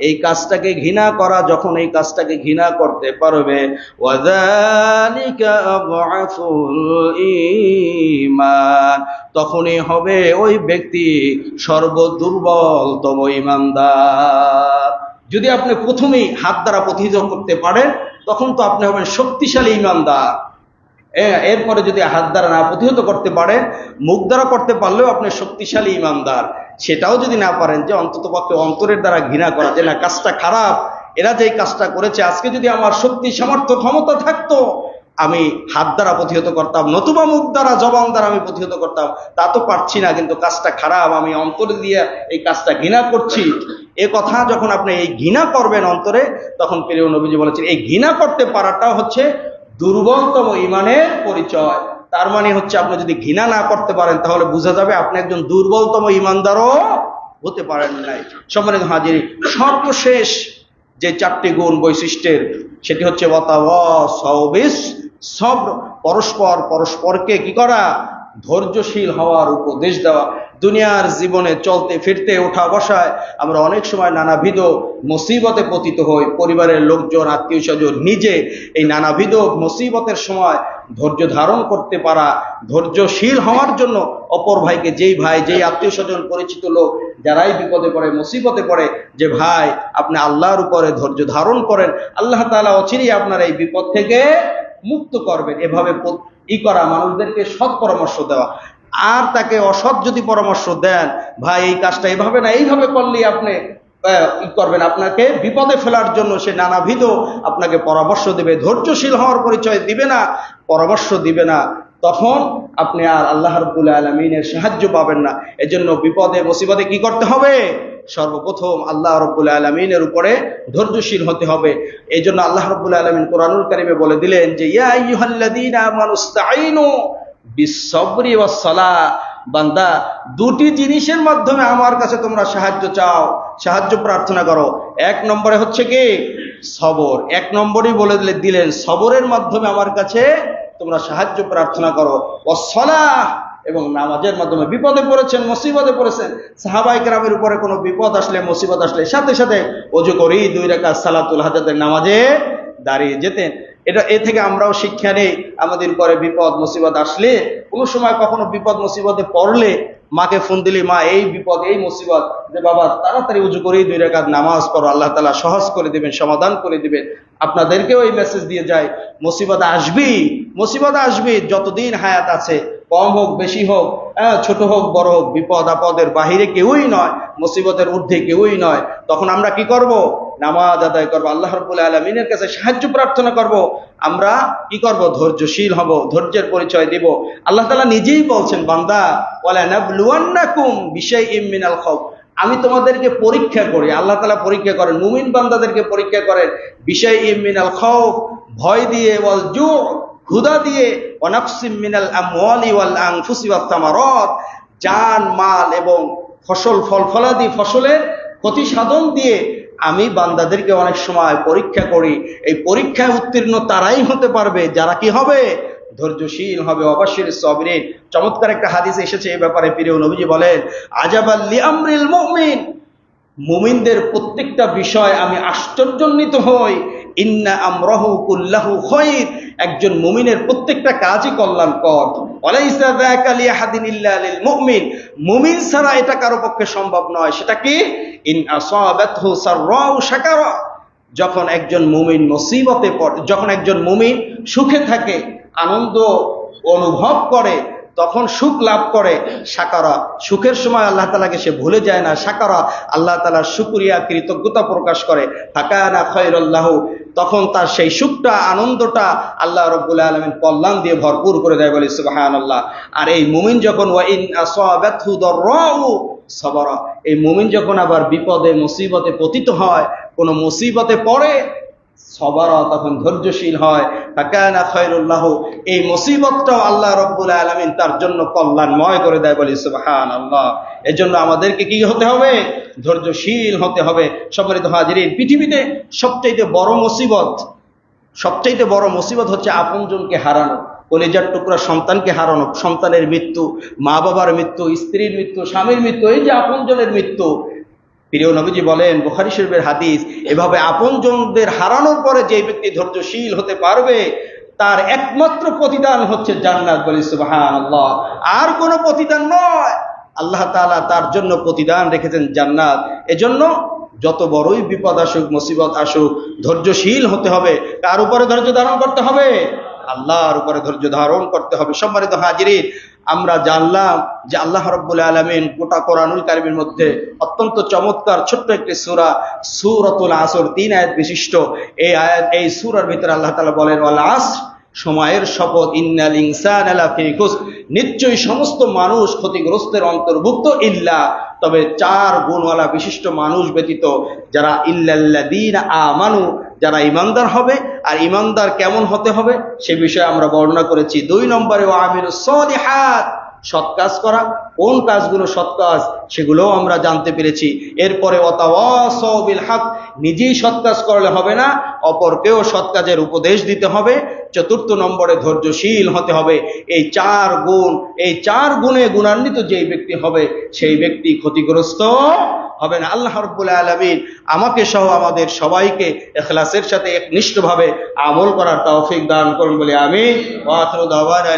এই কাজটাকে ঘৃণা করা, যখন এই কাজটাকে ঘৃণা করতে পারবে, ওয়াযালিকা আযআফুল ঈমান, তখনই হবে ওই ব্যক্তি সর্বদুর্বলতম ঈমানদার। যদি আপনি প্রথমেই হাত দ্বারা প্রতিহত করতে পারেন তখন তো আপনি হবেন শক্তিশালী ইমানদার। এরপরে যদি হাত দ্বারা না প্রতিহত করতে পারেন, মুখ দ্বারা করতে পারলেও আপনি শক্তিশালী ইমানদার। সেটাও যদি না পারেন, যে অন্তত পক্ষে অন্তরের দ্বারা ঘৃণা করা, যে না কাজটা খারাপ, এরা যে কাজটা করেছে, আজকে যদি আমার শক্তি সামর্থ্য ক্ষমতা থাকতো আমি হাত দ্বারা প্রতিহত করতাম, নতুবা মুখ দ্বারা জবান দ্বারা আমি প্রতিহত করতাম। তা তো পারছি না, কিন্তু কাজটা খারাপ, আমি অন্তরে দিয়ে এই কাজটা ঘৃণা করছি। এ কথা যখন আপনি এই ঘৃণা করবেন অন্তরে, তখন প্রিয় নবীজি বলেছেন এই ঘৃণা করতে পারাটা হচ্ছে দুর্বলতম ইমানের পরিচয়। তার মানে হচ্ছে আপনি যদি ঘৃণা না করতে পারেন তাহলে বোঝা যাবে আপনি একজন দুর্বলতম ইমানদারও হতে পারেন নাই। সম্মানিত হাজির, সর্বশেষ যে 4টি গুণ বৈশিষ্ট্যের, সেটি হচ্ছে সবর, পরস্পরকে কি করা, ধৈর্যশীল হওয়ার উপদেশ দেওয়া। দুনিয়ার জীবনে চলতে ফিরতে ওঠা বসায় আমরা অনেক সময় নানাবিধ মুসিবতে পতিত হই। পরিবারের লোকজন, আত্মীয় স্বজন, নিজে এই নানাবিধ মুসিবতের সময় ধৈর্য ধারণ করতে পারা, ধৈর্যশীল হওয়ার জন্য অপর ভাইকে, যেই ভাই, যেই আত্মীয় স্বজন, পরিচিত লোক যারাই বিপদে পড়ে, মুসিবতে পড়ে, যে ভাই আপনি আল্লাহর উপরে ধৈর্য ধারণ করেন, আল্লাহ তাআলা অচিরেই আপনার এই বিপদ থেকে মুক্ত করবেন। এভাবে করা, মানুষদেরকে সৎ পরামর্শ দেওয়া। আর তাকে অসৎ যদি পরামর্শ দেন, ভাই এই কাজটা এভাবে না, এইভাবে করলেই আপনি করবেন, আপনাকে বিপদে ফেলার জন্য সে নানাবিধ আপনাকে পরামর্শ দেবে, ধৈর্যশীল হওয়ার পরিচয় দিবে না, পরামর্শ দিবে না, তখন আপনি আর আল্লাহ রাব্বুল আলামিনের সাহায্য পাবেন না। এজন্য বিপদে মুসিবতে কি করতে হবে? সর্বপ্রথম আল্লাহ রাব্বুল আলামিনের উপরে ধৈর্যশীল হতে হবে। এই জন্য আল্লাহ রাব্বুল আলামিন কোরআনুল কারীমে বলে দিলেন যে ইয়া আইয়ুহাল্লাযীনা আমানুস্তাঈনু বিস-সাবরি ওয়াস-সালাহ, বান্দা দুটি জিনিসের মাধ্যমে আমার কাছে তোমরা সাহায্য চাও, সাহায্য প্রার্থনা করো। এক নম্বরে হচ্ছে কি সবর, এক নম্বরই বলে দিলেন সবরের মাধ্যমে আমার কাছে তোমরা সাহায্য প্রার্থনা করো। ওয়াস-সালাহ, এবং নামাজের মাধ্যমে। বিপদে পড়েছেন, মুসিবতে পড়েছেন, সাহাবায়ে কেরামের উপরে কোনো বিপদ আসলে, মুসিবত আসলে সাথে সাথে ওযু করেই 2 রাকাত সালাতুল হাজাতের নামাজে দাঁড়িয়ে যেতেন। এ থেকে আমরাও শিক্ষা নেই। আমাদের উপরে বিপদ মুসিবত আসলে, কোনো সময় কখনো বিপদ মুসিবতে পড়লে মাকে ফোন দিলে, মা এই বিপদ, এই মুসিবত, যে বাবা তাড়াতাড়ি উযু করেই 2 রাকাত নামাজ পড়ো, আল্লাহ তাআলা সহজ করে দিবেন, সমাধান করে দিবেন। আপনাদেরকেও এই মেসেজ দিয়ে যায়, মুসিবত আসবেই, মুসিবত আসবে, যতদিন হায়াত আছে, কম হোক বেশি হোক, ছোট হোক বড় হোক, বিপদ আপদের বাহিরে কেউই নয়, মুসিবতের ঊর্ধ্বে কেউই নয়। তখন আমরা কি করব? নামাজ আদায় করবো, আল্লাহ রাব্বুল আলামিনের কাছে সাহায্য প্রার্থনা করব। আমরা কি করব? ধৈর্যশীল হব, ধৈর্যের পরিচয় দিব। আল্লাহ তাআলা নিজেই বলছেন, বান্দা ওয়ালা নাবলুওয়ান্নাকুম বিশাইইম মিনাল খাউফ, আমি তোমাদেরকে পরীক্ষা করি। আল্লাহ তাআলা পরীক্ষা করেন, মুমিন বান্দাদেরকে পরীক্ষা করেন। বিশাইইম মিনাল খাউফ, ভয় দিয়ে, ওয়াল জু, ক্ষুধা দিয়ে, ওয়া নাফসিম মিনাল আমওয়ালি ওয়াল আনফুসি ওয়াত তামারাত, জান মাল এবং ফসল, ফল ফলাদি, ফসলের ক্ষতি সাধন দিয়ে আমি বান্দাদেরকে অনেক সময় পরীক্ষা করি। এই পরীক্ষায় উত্তীর্ণ তারাই হতে পারবে যারা কি হবে? ধৈর্যশীল হবে। অবশ্যই সাবিরিন। চমৎকার একটা হাদিস এসেছে এই ব্যাপারে, প্রিয় নবীজি বলেন, আজাবাল লিআমরিল মুমিন, মুমিনদের প্রত্যেকটা বিষয় আমি আশ্চর্যান্বিত হই। ইন্না আমরাহু কুল্লাহু খায়র, একজন মুমিনের প্রত্যেকটা কাজই কল্যাণকর। ওয়ালাইসা যাকা লিআহাদিন ইল্লা লিল মুমিন, মুমিন ছাড়া এটা কারো পক্ষে সম্ভব নয়। সেটা কি? ইন আসাবাতহু সাররাউ শাকারা, যখন একজন মুমিন মুসিবতে পড়ে, যখন একজন মুমিন সুখে থাকে, আনন্দ অনুভব করে, তখন সুখ লাভ করে, শাকারা, সুখের সময় আল্লাহ তাআলাকে সে ভুলে যায় না, শাকারা, আল্লাহ তাআলার শুকরিয়া, কৃতজ্ঞতা প্রকাশ করে, ফাকানা খায়রাল লাহু, তখন তার সেই সুখটা, আনন্দটা আল্লাহ রাব্বুল আলামিন কল্যাণ দিয়ে ভরপুর করে দেয়, বলি সুবহানাল্লাহ। আর এই মুমিন যখন ওয়া ইন আসাবাতহু দাররাউ সাবারা, এই মুমিন যখন আবার বিপদে মুসিবতে পতিত হয়, কোন মুসিবতে পড়ে, সবারা, তখন ধৈর্যশীল হয়, ফাকানা খায়রুল লাহু, এই মুসিবতটাও আল্লাহ রাব্বুল আলামিন তার জন্য কল্যাণময় করে দেয়, বলি সুবহানাল্লাহ। এজন্য আমাদেরকে কি হতে হবে? ধৈর্যশীল হতে হবে। সম্মানিত হাজিরিন, পৃথিবীতে সবচাইতে বড় মুসিবত হচ্ছে আপনজনকে হারানো, কলিজার টুকরা সন্তানকে হারানো, সন্তানের মৃত্যু, মা বাবার মৃত্যু, স্ত্রীর মৃত্যু, স্বামীর মৃত্যু, এই যে আপনজনের মৃত্যু। প্রিয় নবীজি বলেন, বুখারী শরীফের হাদিস, এভাবে আপনজনদের হারানোর পরে যে ব্যক্তি ধৈর্যশীল হতে পারবে, তার একমাত্র প্রতিদান হচ্ছে জান্নাত, বলি সুবহানাল্লাহ। আর কোনো প্রতিদান নয়, আল্লাহ তাআলা তার জন্য প্রতিদান রেখেছেন জান্নাত। এজন্য যত বড়ই বিপদ আসুক, মুসিবত আসুক, ধৈর্যশীল হতে হবে। কার উপরে ধৈর্য ধারণ করতে হবে? আল্লাহর উপরে ধৈর্য ধারণ করতে হবে। সম্মানিত হাজিরিন, আমরা জানলাম যে আল্লাহ রাব্বুল আলামিন গোটা কোরআনুল কারীমের মধ্যে অত্যন্ত চমৎকার ছোট্ট একটি সূরা, সূরাতুল আসর, 3 আয়াত বিশিষ্ট এই আয়াত, এই সূরার ভিতরে আল্লাহ তাআলা বলেন, ওয়াল আসর, সময়ের শপথ, ইন্নাল ইনসানা লাফি খুসর, নিশ্চয়ই সমস্ত মানুষ ক্ষতিগ্রস্তের অন্তর্ভুক্ত, ইল্লা, তবে 4 গুণওয়ালা বিশিষ্ট মানুষ ব্যতীত, যারা ইল্লাল্লাযীনা আমানু, যারা ঈমানদার হবে। আর ঈমানদার কেমন হতে হবে সে বিষয়ে আমরা বর্ণনা করেছি। 2 নম্বরে ওয়া আমিলুস সলিহাত, সৎ কাজ করা। কোন কাজগুলো সৎ কাজ সেগুলোও আমরা জানতে পেরেছি। এরপরে ওয়াতাওয়াসাউ বিল হক, নিজেই সৎ কাজ করলে হবে না, অপরকেও সৎ কাজের উপদেশ দিতে হবে। 4 নম্বরে ধৈর্যশীল হতে হবে। এই 4 গুণ, এই 4 গুণে গুণান্বিত যেই ব্যক্তি হবে সেই ব্যক্তি ক্ষতিগ্রস্ত হবে না। আল্লাহ রাব্বুল আলামিন আমাকে সহ আমাদের সবাইকে ইখলাসের সাথে একনিষ্ঠভাবে আমল করার তৌফিক দান করুন বলে আমিন। ওয়া আখিরু দাওয়ানা।